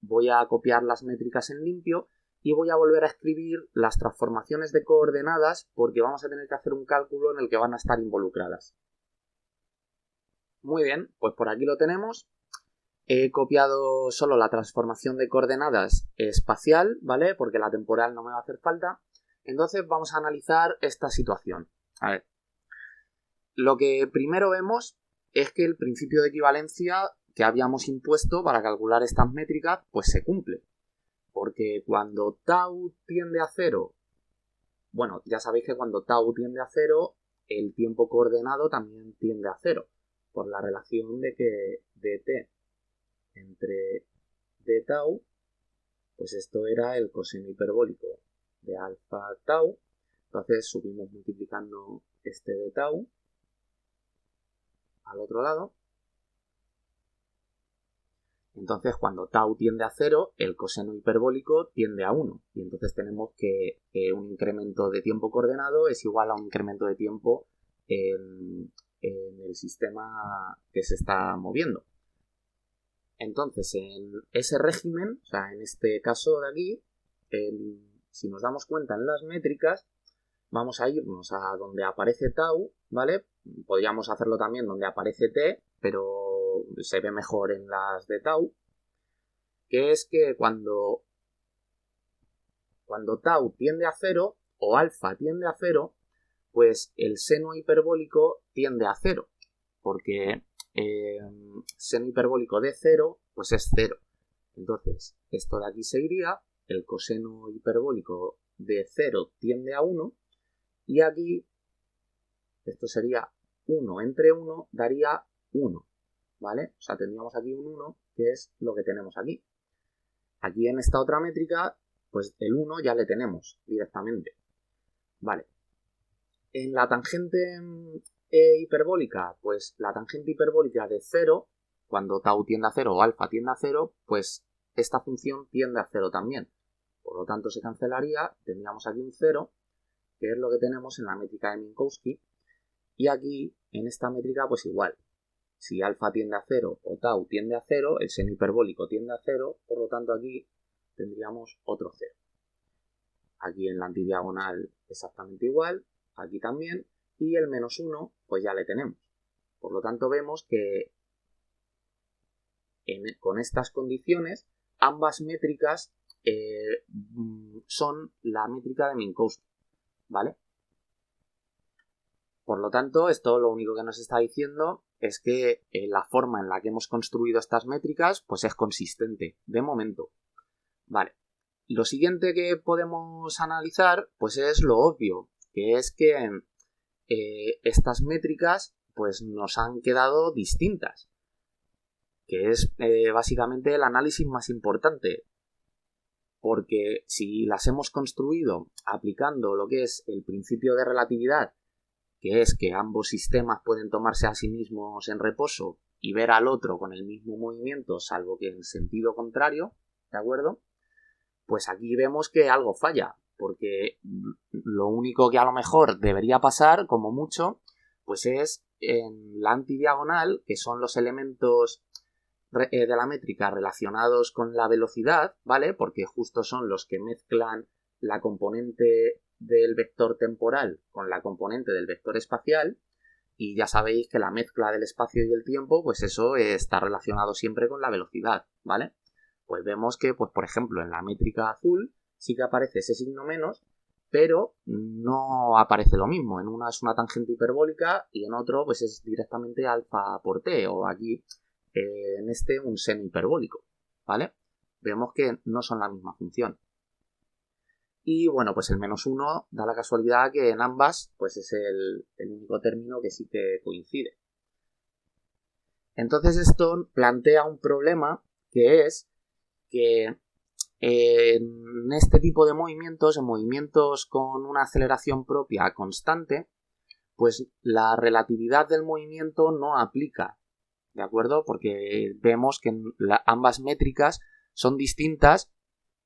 voy a copiar las métricas en limpio y voy a volver a escribir las transformaciones de coordenadas porque vamos a tener que hacer un cálculo en el que van a estar involucradas. Muy bien, pues por aquí lo tenemos. He copiado solo la transformación de coordenadas espacial, ¿vale? Porque la temporal no me va a hacer falta. Entonces vamos a analizar esta situación. A ver. Lo que primero vemos es que el principio de equivalencia que habíamos impuesto para calcular estas métricas pues se cumple. Porque cuando tau tiende a 0, bueno, ya sabéis que cuando tau tiende a 0, el tiempo coordenado también tiende a 0, por la relación de que dt entre d tau, pues esto era el coseno hiperbólico de alfa tau. Entonces subimos multiplicando este de tau al otro lado. Entonces cuando tau tiende a 0, el coseno hiperbólico tiende a 1. Y entonces tenemos que un incremento de tiempo coordenado es igual a un incremento de tiempo en el sistema que se está moviendo. Entonces en ese régimen, o sea, en este caso de aquí, si nos damos cuenta en las métricas, vamos a irnos a donde aparece tau, ¿vale? Podríamos hacerlo también donde aparece t, pero se ve mejor en las de tau, que es que cuando tau tiende a 0 o alfa tiende a 0, pues el seno hiperbólico tiende a 0, porque seno hiperbólico de 0 pues es 0. Entonces esto de aquí se iría, el coseno hiperbólico de 0 tiende a 1, y aquí esto sería 1 entre 1 daría 1, ¿vale? O sea, tendríamos aquí un 1, que es lo que tenemos aquí. Aquí en esta otra métrica, pues el 1 ya le tenemos directamente. Vale. En la tangente hiperbólica, pues la tangente hiperbólica de 0, cuando tau tiende a 0 o alfa tiende a 0, pues esta función tiende a 0 también. Por lo tanto se cancelaría, tendríamos aquí un 0, que es lo que tenemos en la métrica de Minkowski. Y aquí, en esta métrica, pues igual. Si alfa tiende a 0 o tau tiende a 0, el seno hiperbólico tiende a 0, por lo tanto aquí tendríamos otro 0. Aquí en la antidiagonal exactamente igual, aquí también, y el menos 1 pues ya le tenemos. Por lo tanto vemos que con estas condiciones ambas métricas son la métrica de Minkowski, ¿vale? Por lo tanto, esto lo único que nos está diciendo es que la forma en la que hemos construido estas métricas pues es consistente, de momento. Vale. Lo siguiente que podemos analizar pues es lo obvio, que es que estas métricas pues nos han quedado distintas, que es básicamente el análisis más importante, porque si las hemos construido aplicando lo que es el principio de relatividad, que es que ambos sistemas pueden tomarse a sí mismos en reposo y ver al otro con el mismo movimiento, salvo que en sentido contrario, ¿de acuerdo? Pues aquí vemos que algo falla, porque lo único que a lo mejor debería pasar, como mucho, pues es en la antidiagonal, que son los elementos de la métrica relacionados con la velocidad, ¿vale? Porque justo son los que mezclan la componente del vector temporal con la componente del vector espacial, y ya sabéis que la mezcla del espacio y el tiempo, pues eso está relacionado siempre con la velocidad, ¿vale? Pues vemos que, pues por ejemplo, en la métrica azul sí que aparece ese signo menos, pero no aparece lo mismo. En una es una tangente hiperbólica y en otro pues es directamente alfa por t, o aquí en este un seno hiperbólico, ¿vale? Vemos que no son la misma función. Y bueno, pues el menos 1 da la casualidad que en ambas pues es el único término que sí que coincide. Entonces esto plantea un problema, que es que en este tipo de movimientos, en movimientos con una aceleración propia constante, pues la relatividad del movimiento no aplica, ¿de acuerdo? Porque vemos que ambas métricas son distintas,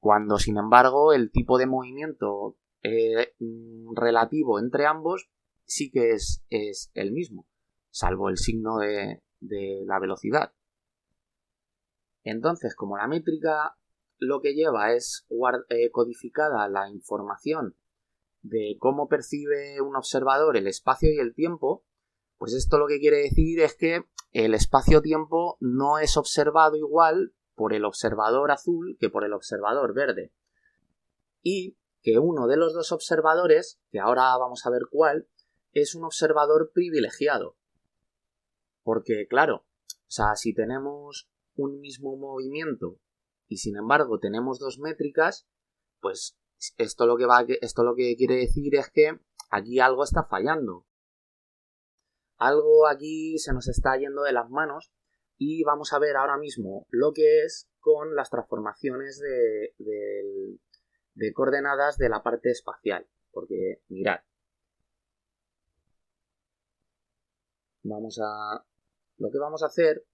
cuando sin embargo el tipo de movimiento relativo entre ambos sí que es el mismo, salvo el signo de la velocidad. Entonces, como la métrica lo que lleva es codificada la información de cómo percibe un observador el espacio y el tiempo, pues esto lo que quiere decir es que el espacio-tiempo no es observado igual por el observador azul que por el observador verde. Y que uno de los dos observadores, que ahora vamos a ver cuál, es un observador privilegiado. Porque, claro, O sea, si tenemos un mismo movimiento y sin embargo tenemos dos métricas, pues esto lo que quiere decir es que aquí algo está fallando. Algo aquí se nos está yendo de las manos y vamos a ver ahora mismo lo que es con las transformaciones de coordenadas de la parte espacial. Porque, mirad, lo que vamos a hacer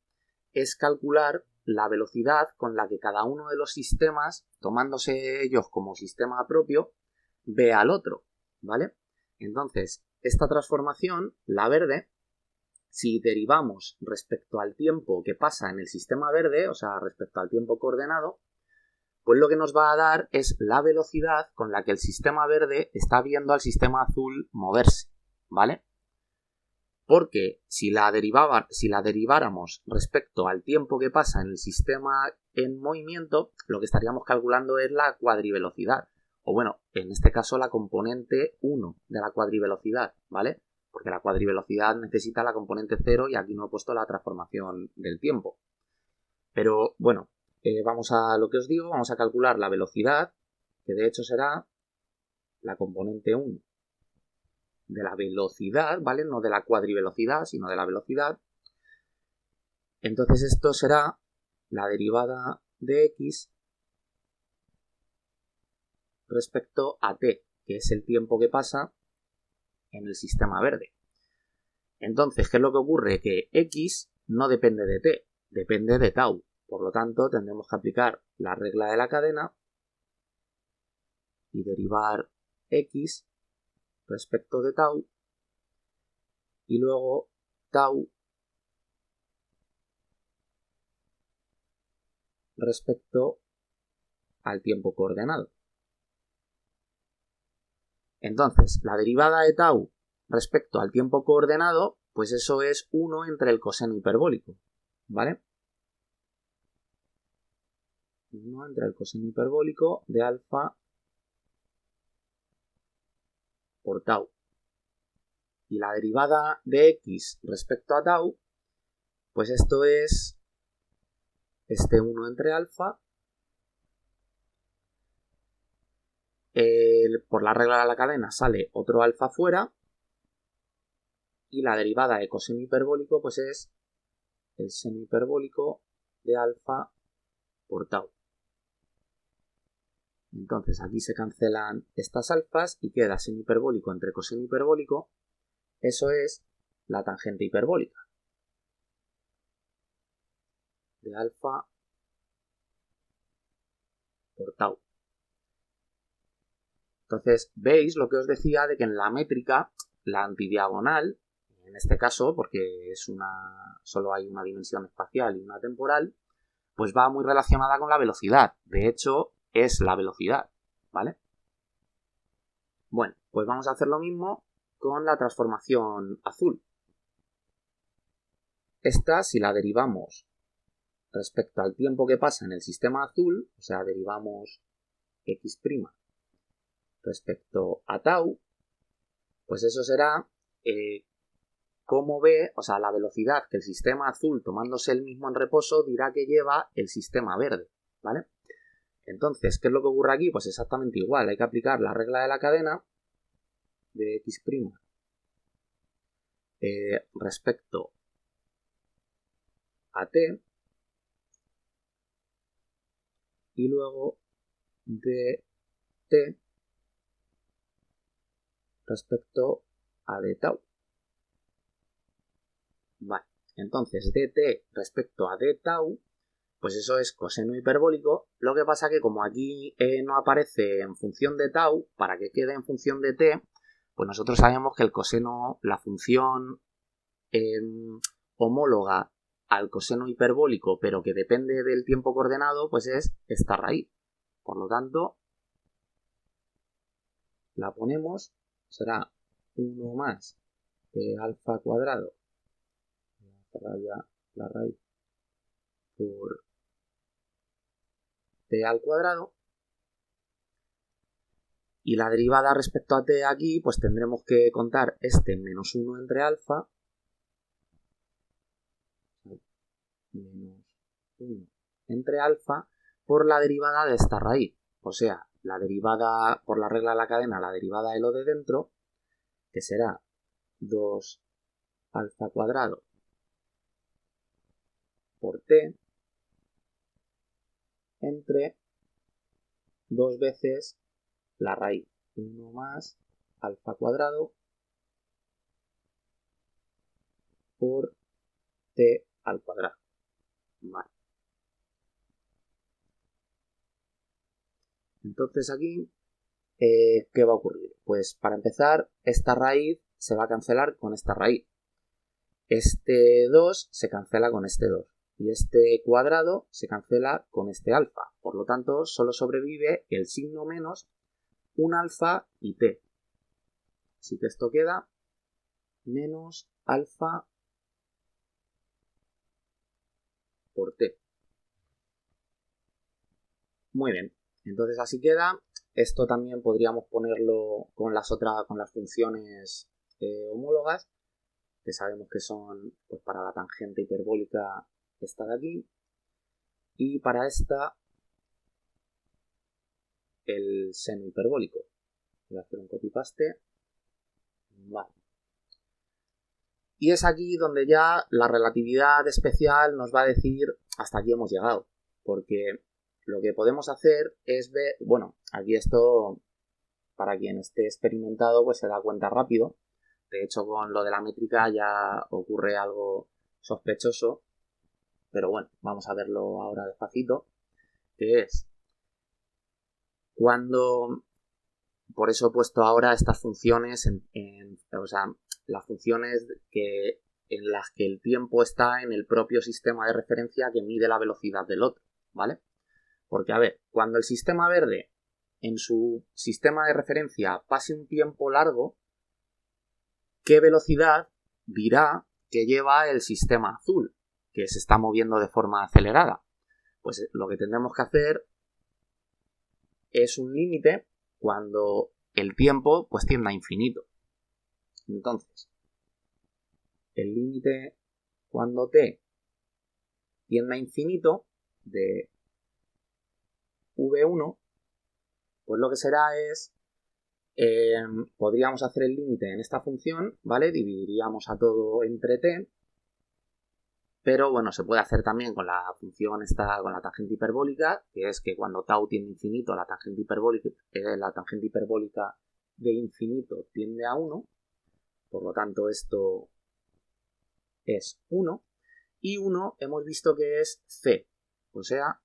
es calcular la velocidad con la que cada uno de los sistemas, tomándose ellos como sistema propio, ve al otro, ¿vale? Entonces, esta transformación, la verde, si derivamos respecto al tiempo que pasa en el sistema verde, o sea, respecto al tiempo coordenado, pues lo que nos va a dar es la velocidad con la que el sistema verde está viendo al sistema azul moverse, ¿vale? Porque si la deriváramos respecto al tiempo que pasa en el sistema en movimiento, lo que estaríamos calculando es la cuadrivelocidad. O bueno, en este caso la componente 1 de la cuadrivelocidad, ¿vale? Porque la cuadrivelocidad necesita la componente 0 y aquí no he puesto la transformación del tiempo. Pero bueno, vamos a lo que os digo, vamos a calcular la velocidad, que de hecho será la componente 1 de la velocidad, ¿vale? No de la cuadrivelocidad, sino de la velocidad. Entonces esto será la derivada de x respecto a t, que es el tiempo que pasa en el sistema verde. Entonces, ¿qué es lo que ocurre? Que x no depende de t, depende de tau. Por lo tanto, tendremos que aplicar la regla de la cadena y derivar x respecto de tau y luego tau respecto al tiempo coordenado. Entonces, la derivada de tau respecto al tiempo coordenado, pues eso es 1 entre el coseno hiperbólico, ¿vale? 1 entre el coseno hiperbólico de alfa por tau. Y la derivada de x respecto a tau, pues esto es este 1 entre alfa por la regla de la cadena sale otro alfa fuera y la derivada de coseno hiperbólico pues es el seno hiperbólico de alfa por tau. Entonces aquí se cancelan estas alfas y queda seno hiperbólico entre coseno hiperbólico, eso es la tangente hiperbólica de alfa por tau. Entonces, veis lo que os decía de que en la métrica, la antidiagonal, en este caso, porque solo hay una dimensión espacial y una temporal, pues va muy relacionada con la velocidad. De hecho, es la velocidad, ¿vale? Bueno, pues vamos a hacer lo mismo con la transformación azul. Esta, si la derivamos respecto al tiempo que pasa en el sistema azul, o sea, derivamos x' respecto a tau, pues eso será cómo ve, o sea, la velocidad que el sistema azul, tomándose el mismo en reposo, dirá que lleva el sistema verde, ¿vale? Entonces, ¿qué es lo que ocurre aquí? Pues exactamente igual, hay que aplicar la regla de la cadena de x' respecto a t y luego de t respecto a d tau. Vale, entonces dt respecto a d tau, pues eso es coseno hiperbólico. Lo que pasa que como aquí no aparece en función de tau, para que quede en función de t, pues nosotros sabemos que el coseno, la función homóloga al coseno hiperbólico, pero que depende del tiempo coordenado, pues es esta raíz. Por lo tanto, la ponemos, será 1 más alfa cuadrado, la raíz por t al cuadrado, y la derivada respecto a t aquí, pues tendremos que contar este menos 1 entre alfa menos 1 entre alfa por la derivada de esta raíz. O sea, la derivada por la regla de la cadena, la derivada de lo de dentro, que será 2 alfa cuadrado por t entre 2 veces la raíz, 1 más alfa cuadrado por t al cuadrado. Vale. Entonces aquí, ¿qué va a ocurrir? Pues para empezar, esta raíz se va a cancelar con esta raíz. Este 2 se cancela con este 2. Y este cuadrado se cancela con este alfa. Por lo tanto, solo sobrevive el signo menos un alfa y t. Así que esto queda menos alfa por t. Muy bien. Entonces así queda. Esto también podríamos ponerlo con las funciones homólogas, que sabemos que son, pues, para la tangente hiperbólica esta de aquí, y para esta el seno hiperbólico. Voy a hacer un copy-paste. Vale. Y es aquí donde ya la relatividad especial nos va a decir hasta aquí hemos llegado, porque lo que podemos hacer es ver, bueno, aquí esto, para quien esté experimentado, pues se da cuenta rápido. De hecho, con lo de la métrica ya ocurre algo sospechoso, pero bueno, vamos a verlo ahora despacito, que es cuando, por eso he puesto ahora estas funciones, o sea, las funciones en las que el tiempo está en el propio sistema de referencia que mide la velocidad del otro, ¿vale? Porque, a ver, cuando el sistema verde en su sistema de referencia pase un tiempo largo, ¿qué velocidad dirá que lleva el sistema azul, que se está moviendo de forma acelerada? Pues lo que tendremos que hacer es un límite cuando el tiempo pues tienda a infinito. Entonces, el límite cuando t tiende a infinito de v1, pues lo que será es, podríamos hacer el límite en esta función, ¿vale? Dividiríamos a todo entre t, pero bueno, se puede hacer también con la función esta, con la tangente hiperbólica, que es que cuando tau tiende a infinito, la tangente hiperbólica de infinito tiende a 1, por lo tanto esto es 1, y 1 hemos visto que es c, o sea,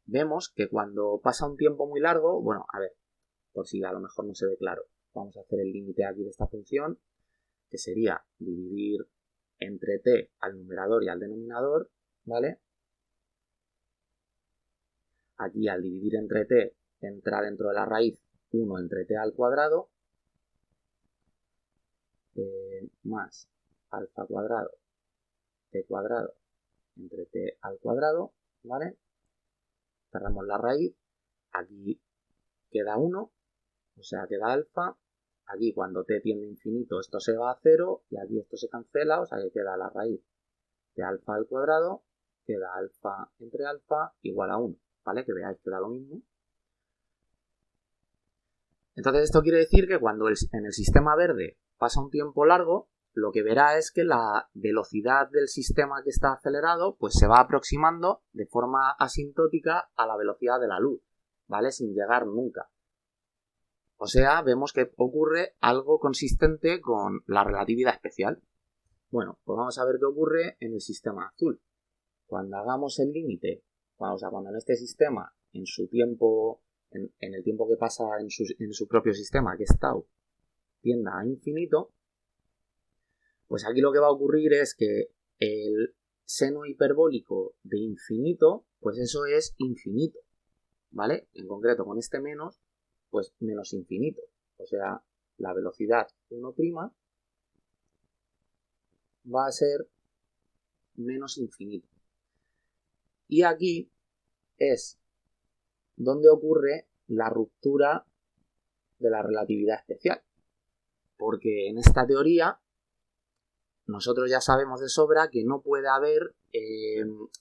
vemos que cuando pasa un tiempo muy largo, bueno, a ver, por si a lo mejor no se ve claro, vamos a hacer el límite aquí de esta función, que sería dividir entre t al numerador y al denominador, ¿vale? Aquí al dividir entre t entra dentro de la raíz 1 entre t al cuadrado más alfa cuadrado t cuadrado entre t al cuadrado, ¿vale? Cerramos la raíz, aquí queda 1, o sea, queda alfa. Aquí cuando t tiende a infinito esto se va a 0 y aquí esto se cancela, o sea que queda la raíz de alfa al cuadrado, queda alfa entre alfa igual a 1, ¿vale? Que veáis que da lo mismo. Entonces esto quiere decir que cuando en el sistema verde pasa un tiempo largo, lo que verá es que la velocidad del sistema que está acelerado pues se va aproximando de forma asintótica a la velocidad de la luz, ¿vale? Sin llegar nunca. O sea, vemos que ocurre algo consistente con la relatividad especial. Bueno, pues vamos a ver qué ocurre en el sistema azul. Cuando hagamos el límite, cuando en este sistema, en su tiempo, en el tiempo que pasa en su propio sistema, que es tau, tienda a infinito, pues aquí lo que va a ocurrir es que el seno hiperbólico de infinito, pues eso es infinito, ¿vale? En concreto con este menos, pues menos infinito. O sea, la velocidad 1' va a ser menos infinito. Y aquí es donde ocurre la ruptura de la relatividad especial. Porque en esta teoría nosotros ya sabemos de sobra que no puede haber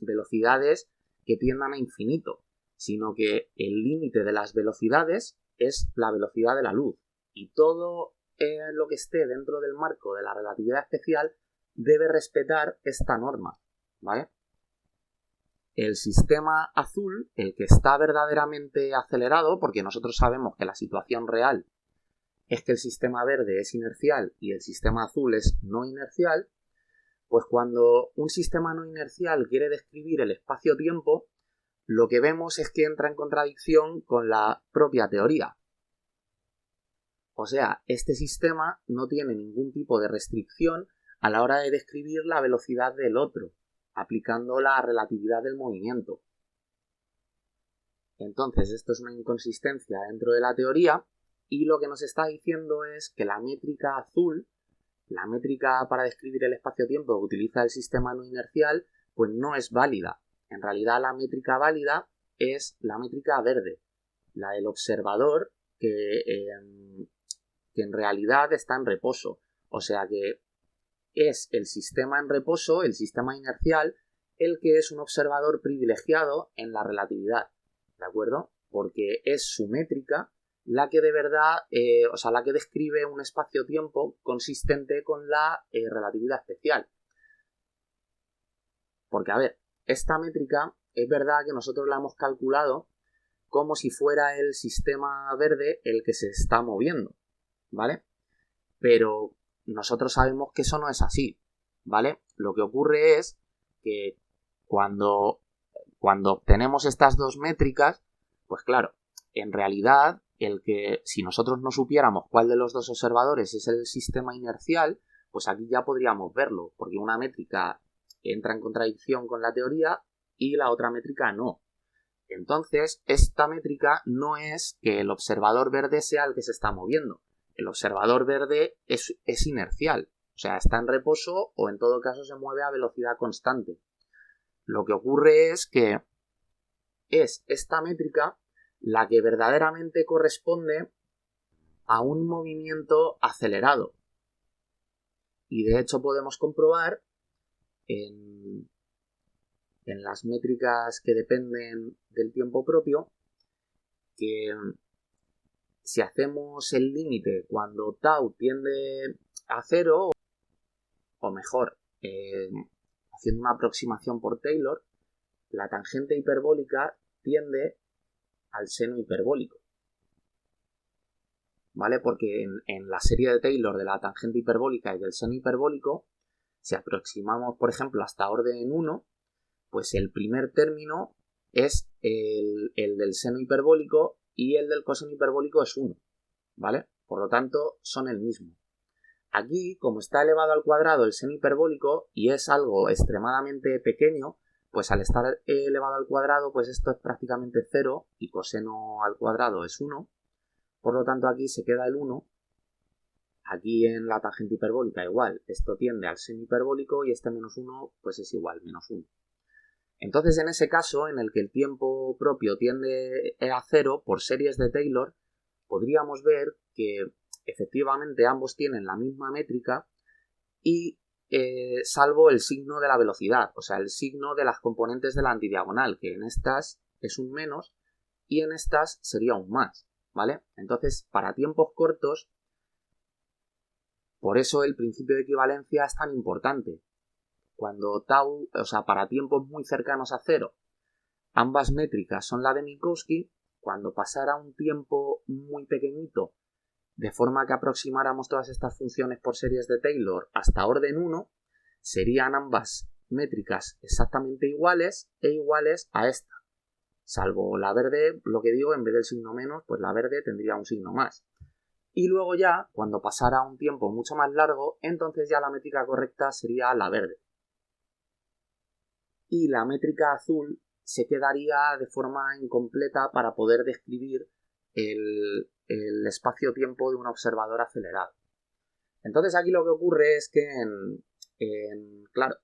velocidades que tiendan a infinito, sino que el límite de las velocidades es la velocidad de la luz. Y todo lo que esté dentro del marco de la relatividad especial debe respetar esta norma, ¿vale? El sistema azul, el que está verdaderamente acelerado, porque nosotros sabemos que la situación real es que el sistema verde es inercial y el sistema azul es no inercial, pues cuando un sistema no inercial quiere describir el espacio-tiempo, lo que vemos es que entra en contradicción con la propia teoría. O sea, este sistema no tiene ningún tipo de restricción a la hora de describir la velocidad del otro, aplicando la relatividad del movimiento. Entonces, esto es una inconsistencia dentro de la teoría y lo que nos está diciendo es que la métrica azul, la métrica para describir el espacio-tiempo que utiliza el sistema no inercial, pues no es válida. En realidad la métrica válida es la métrica verde, la del observador que en realidad está en reposo. O sea que es el sistema en reposo, el sistema inercial, el que es un observador privilegiado en la relatividad, ¿de acuerdo? Porque es su métrica la que de verdad, la que describe un espacio-tiempo consistente con la relatividad especial. Porque, a ver, esta métrica es verdad que nosotros la hemos calculado como si fuera el sistema verde el que se está moviendo, ¿vale? Pero nosotros sabemos que eso no es así, ¿vale? Lo que ocurre es que cuando obtenemos estas dos métricas, pues claro, en realidad, si nosotros no supiéramos cuál de los dos observadores es el sistema inercial, pues aquí ya podríamos verlo, porque una métrica entra en contradicción con la teoría y la otra métrica no. Entonces, esta métrica no es que el observador verde sea el que se está moviendo. El observador verde es inercial, o sea, está en reposo o en todo caso se mueve a velocidad constante. Lo que ocurre es que es esta métrica la que verdaderamente corresponde a un movimiento acelerado. Y de hecho podemos comprobar en las métricas que dependen del tiempo propio que si hacemos el límite cuando tau tiende a 0, o mejor, haciendo una aproximación por Taylor, la tangente hiperbólica tiende al seno hiperbólico, ¿vale? Porque en la serie de Taylor de la tangente hiperbólica y del seno hiperbólico, si aproximamos, por ejemplo, hasta orden 1, pues el primer término es el del seno hiperbólico y el del coseno hiperbólico es 1, ¿vale? Por lo tanto, son el mismo. Aquí, como está elevado al cuadrado el seno hiperbólico y es algo extremadamente pequeño, pues al estar elevado al cuadrado, pues esto es prácticamente 0 y coseno al cuadrado es 1. Por lo tanto, aquí se queda el 1. Aquí en la tangente hiperbólica igual, esto tiende al seno hiperbólico y este menos 1 pues es igual, menos 1. Entonces, en ese caso, en el que el tiempo propio tiende a 0 por series de Taylor, podríamos ver que efectivamente ambos tienen la misma métrica y salvo el signo de la velocidad, o sea, el signo de las componentes de la antidiagonal, que en estas es un menos y en estas sería un más, ¿vale? Entonces, para tiempos cortos, por eso el principio de equivalencia es tan importante. Cuando tau, o sea, para tiempos muy cercanos a 0, ambas métricas son la de Minkowski, cuando pasara un tiempo muy pequeñito, de forma que aproximáramos todas estas funciones por series de Taylor hasta orden 1, serían ambas métricas exactamente iguales e iguales a esta. Salvo la verde, lo que digo, en vez del signo menos, pues la verde tendría un signo más. Y luego ya, cuando pasara un tiempo mucho más largo, entonces ya la métrica correcta sería la verde. Y la métrica azul se quedaría de forma incompleta para poder describir el espacio-tiempo de un observador acelerado. Entonces aquí lo que ocurre es que, claro,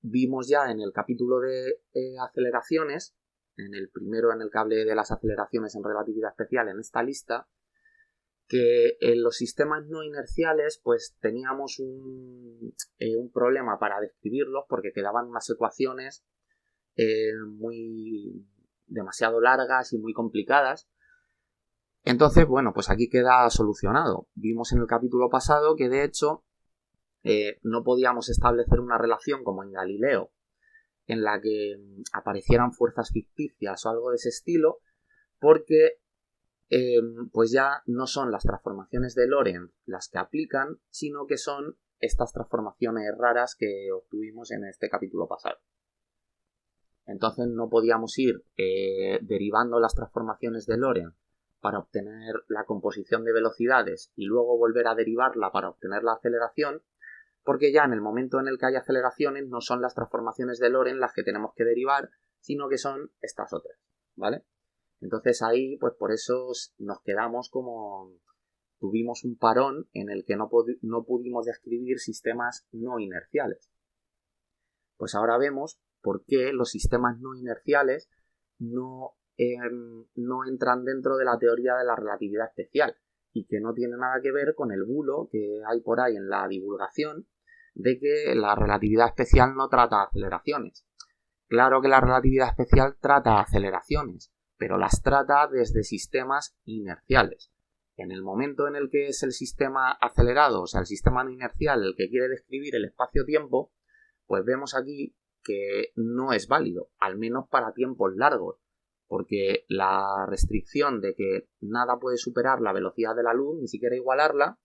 vimos ya en el capítulo de aceleraciones, en el primero en el que hablé de las aceleraciones en relatividad especial en esta lista, que en los sistemas no inerciales pues teníamos un problema para describirlos porque quedaban unas ecuaciones demasiado largas y muy complicadas. Entonces, bueno, pues aquí queda solucionado. Vimos en el capítulo pasado que de hecho no podíamos establecer una relación como en Galileo en la que aparecieran fuerzas ficticias o algo de ese estilo, porque pues ya no son las transformaciones de Lorentz las que aplican, sino que son estas transformaciones raras que obtuvimos en este capítulo pasado. Entonces no podíamos ir derivando las transformaciones de Lorentz para obtener la composición de velocidades y luego volver a derivarla para obtener la aceleración, porque ya en el momento en el que hay aceleraciones no son las transformaciones de Lorentz las que tenemos que derivar, sino que son estas otras, ¿vale? Entonces ahí, pues por eso nos quedamos como... Tuvimos un parón en el que no pudimos describir sistemas no inerciales. Pues ahora vemos por qué los sistemas no inerciales no entran dentro de la teoría de la relatividad especial y que no tiene nada que ver con el bulo que hay por ahí en la divulgación de que la relatividad especial no trata aceleraciones. Claro que la relatividad especial trata aceleraciones, pero las trata desde sistemas inerciales. En el momento en el que es el sistema acelerado, o sea, el sistema no inercial, el que quiere describir el espacio-tiempo, pues vemos aquí que no es válido, al menos para tiempos largos, porque la restricción de que nada puede superar la velocidad de la luz, ni siquiera igualarla,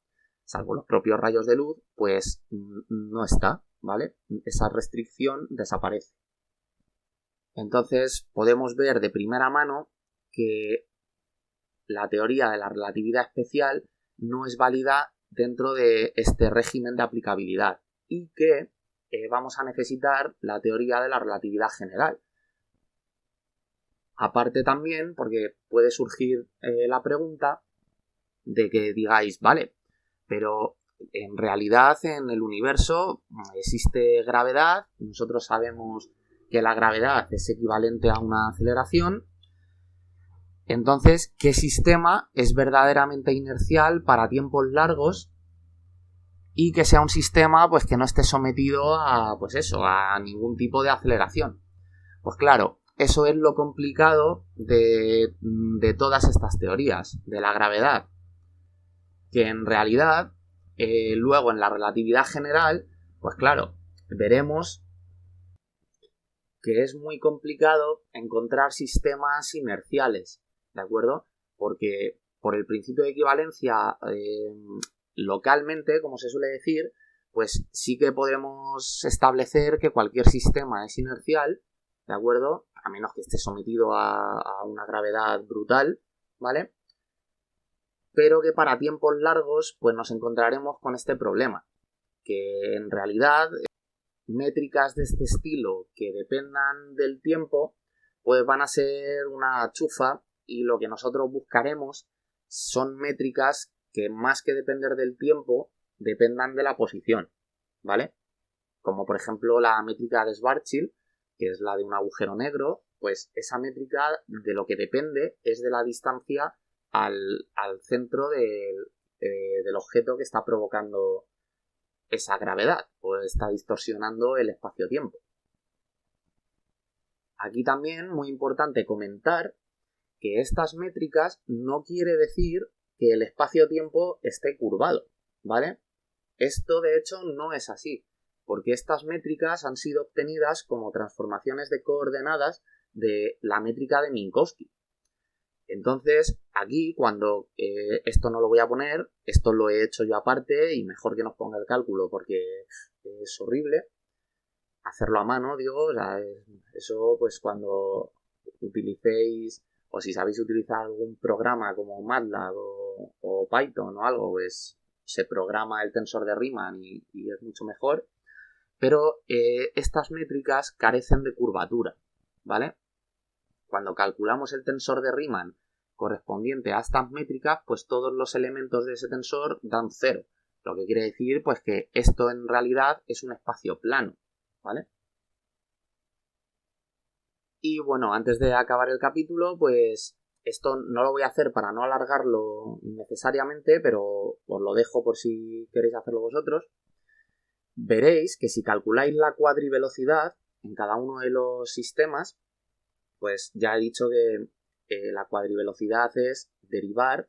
salvo los propios rayos de luz, pues no está, ¿vale? Esa restricción desaparece. Entonces podemos ver de primera mano que la teoría de la relatividad especial no es válida dentro de este régimen de aplicabilidad y que vamos a necesitar la teoría de la relatividad general. Aparte también, porque puede surgir la pregunta de que digáis, vale, pero en realidad en el universo existe gravedad, nosotros sabemos que la gravedad es equivalente a una aceleración. Entonces, ¿qué sistema es verdaderamente inercial para tiempos largos y que sea un sistema pues que no esté sometido a a ningún tipo de aceleración? Pues claro, eso es lo complicado de todas estas teorías de la gravedad, que en realidad luego en la relatividad general, pues claro, veremos que es muy complicado encontrar sistemas inerciales, ¿de acuerdo? Porque por el principio de equivalencia localmente, como se suele decir, pues sí que podremos establecer que cualquier sistema es inercial, ¿de acuerdo? A menos que esté sometido a una gravedad brutal, ¿vale? Pero que para tiempos largos pues nos encontraremos con este problema, que en realidad métricas de este estilo que dependan del tiempo pues van a ser una chufa y lo que nosotros buscaremos son métricas que más que depender del tiempo dependan de la posición, ¿vale? Como por ejemplo la métrica de Schwarzschild, que es la de un agujero negro, pues esa métrica de lo que depende es de la distancia al centro del objeto que está provocando esa gravedad, o está distorsionando el espacio-tiempo. Aquí también, muy importante comentar que estas métricas no quiere decir que el espacio-tiempo esté curvado, ¿vale? Esto de hecho no es así, porque estas métricas han sido obtenidas como transformaciones de coordenadas de la métrica de Minkowski. Entonces, aquí, cuando esto no lo voy a poner, esto lo he hecho yo aparte y mejor que nos ponga el cálculo porque es horrible hacerlo a mano, digo, o sea, eso pues cuando utilicéis o si sabéis utilizar algún programa como MATLAB o Python o algo, pues se programa el tensor de Riemann y es mucho mejor, pero estas métricas carecen de curvatura, ¿vale? Cuando calculamos el tensor de Riemann correspondiente a estas métricas, pues todos los elementos de ese tensor dan 0, lo que quiere decir pues que esto en realidad es un espacio plano, ¿vale? Y bueno, antes de acabar el capítulo, pues Esto no lo voy a hacer para no alargarlo necesariamente, pero os lo dejo por si queréis hacerlo vosotros. Veréis que si calculáis la cuadrivelocidad en cada uno de los sistemas, pues ya he dicho que la cuadrivelocidad es derivar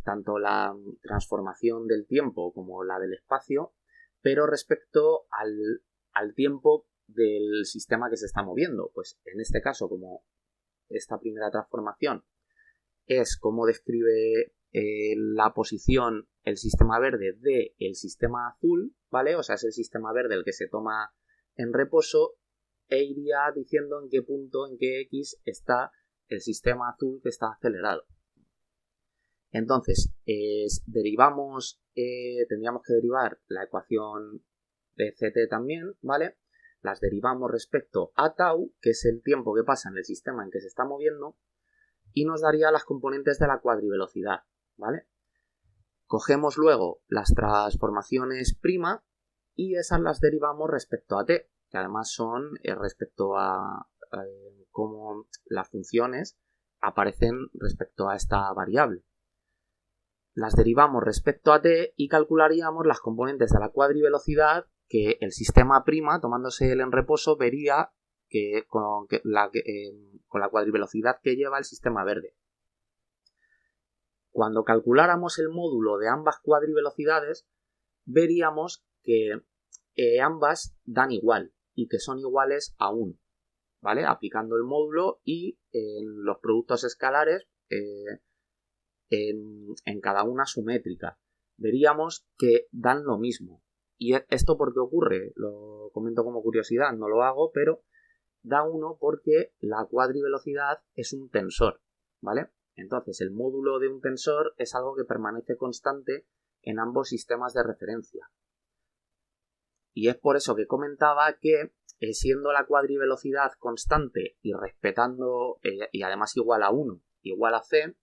tanto la transformación del tiempo como la del espacio, pero respecto al tiempo del sistema que se está moviendo. Pues en este caso, como esta primera transformación es cómo describe la posición el sistema verde del sistema azul, ¿vale? O sea, es el sistema verde el que se toma en reposo e iría diciendo en qué punto, en qué X está el sistema azul que está acelerado. Entonces, tendríamos que derivar la ecuación de CT también, ¿vale? Las derivamos respecto a tau, que es el tiempo que pasa en el sistema en que se está moviendo, y nos daría las componentes de la cuadrivelocidad, ¿vale? Cogemos luego las transformaciones prima y esas las derivamos respecto a t, que además son respecto a cómo las funciones aparecen respecto a esta variable. Las derivamos respecto a t y calcularíamos las componentes de la cuadrivelocidad que el sistema prima, tomándose él en reposo, vería con la cuadrivelocidad que lleva el sistema verde. Cuando calculáramos el módulo de ambas cuadrivelocidades, veríamos que ambas dan igual y que son iguales a 1, ¿vale? Aplicando el módulo y en los productos escalares en cada una su métrica. Veríamos que dan lo mismo. ¿Y esto por qué ocurre? Lo comento como curiosidad, no lo hago, pero da 1 porque la cuadrivelocidad es un tensor, ¿vale? Entonces, el módulo de un tensor es algo que permanece constante en ambos sistemas de referencia. Y es por eso que comentaba que, siendo la cuadrivelocidad constante y respetando, y además igual a 1, igual a c,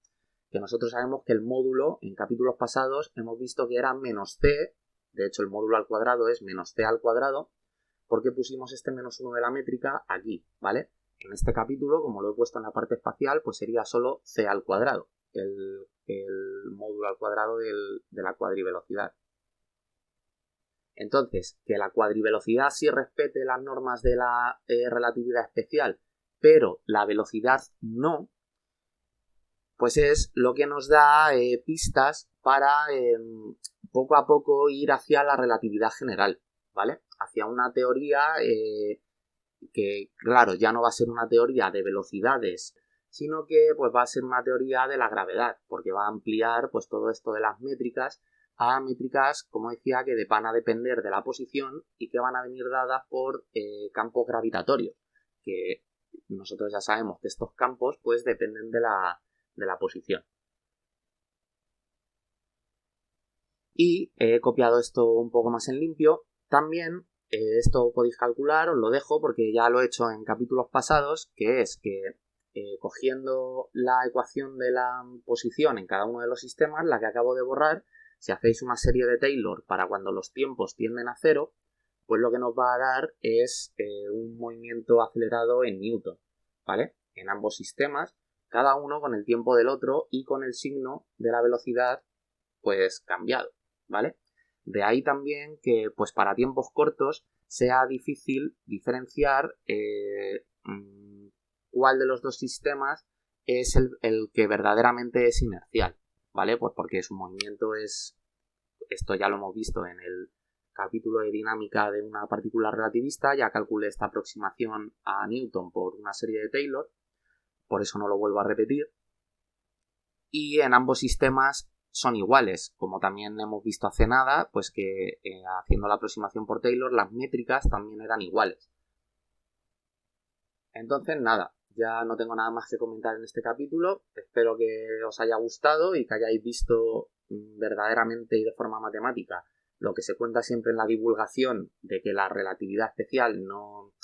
que nosotros sabemos que el módulo, en capítulos pasados, hemos visto que era menos c, de hecho el módulo al cuadrado es menos c al cuadrado, porque pusimos este menos 1 de la métrica aquí, ¿vale? En este capítulo, como lo he puesto en la parte espacial, pues sería solo c al cuadrado, el módulo al cuadrado de la cuadrivelocidad. Entonces, que la cuadrivelocidad sí respete las normas de la relatividad especial, pero la velocidad no, pues es lo que nos da pistas para poco a poco ir hacia la relatividad general, ¿vale? Hacia una teoría que, claro, ya no va a ser una teoría de velocidades, sino que pues va a ser una teoría de la gravedad, porque va a ampliar pues todo esto de las métricas a métricas, como decía, que van a depender de la posición y que van a venir dadas por campos gravitatorios, que nosotros ya sabemos que estos campos pues dependen de la posición. Y he copiado esto un poco más en limpio. También esto podéis calcular, os lo dejo porque ya lo he hecho en capítulos pasados, que es que cogiendo la ecuación de la posición en cada uno de los sistemas, la que acabo de borrar, si hacéis una serie de Taylor para cuando los tiempos tienden a 0, pues lo que nos va a dar es un movimiento acelerado en Newton, ¿vale? En ambos sistemas, cada uno con el tiempo del otro y con el signo de la velocidad pues cambiado, ¿vale? De ahí también que pues para tiempos cortos sea difícil diferenciar cuál de los dos sistemas es el que verdaderamente es inercial, ¿vale? Pues porque su movimiento esto ya lo hemos visto en el capítulo de dinámica de una partícula relativista, ya calculé esta aproximación a Newton por una serie de Taylor, por eso no lo vuelvo a repetir, y en ambos sistemas son iguales, como también hemos visto hace nada, pues que haciendo la aproximación por Taylor las métricas también eran iguales. Entonces nada, ya no tengo nada más que comentar en este capítulo, espero que os haya gustado y que hayáis visto verdaderamente y de forma matemática lo que se cuenta siempre en la divulgación de que la relatividad especial no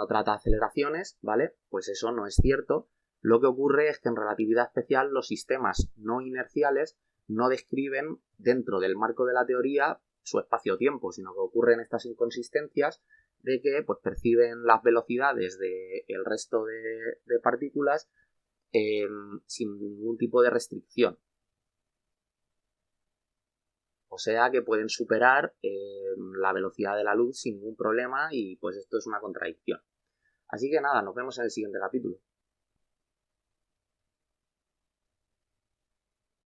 trata aceleraciones, ¿vale? Pues eso no es cierto. Lo que ocurre es que en relatividad especial los sistemas no inerciales no describen dentro del marco de la teoría su espacio-tiempo, sino que ocurren estas inconsistencias de que pues perciben las velocidades del resto de partículas sin ningún tipo de restricción. O sea que pueden superar la velocidad de la luz sin ningún problema y pues esto es una contradicción. Así que nada, nos vemos en el siguiente capítulo.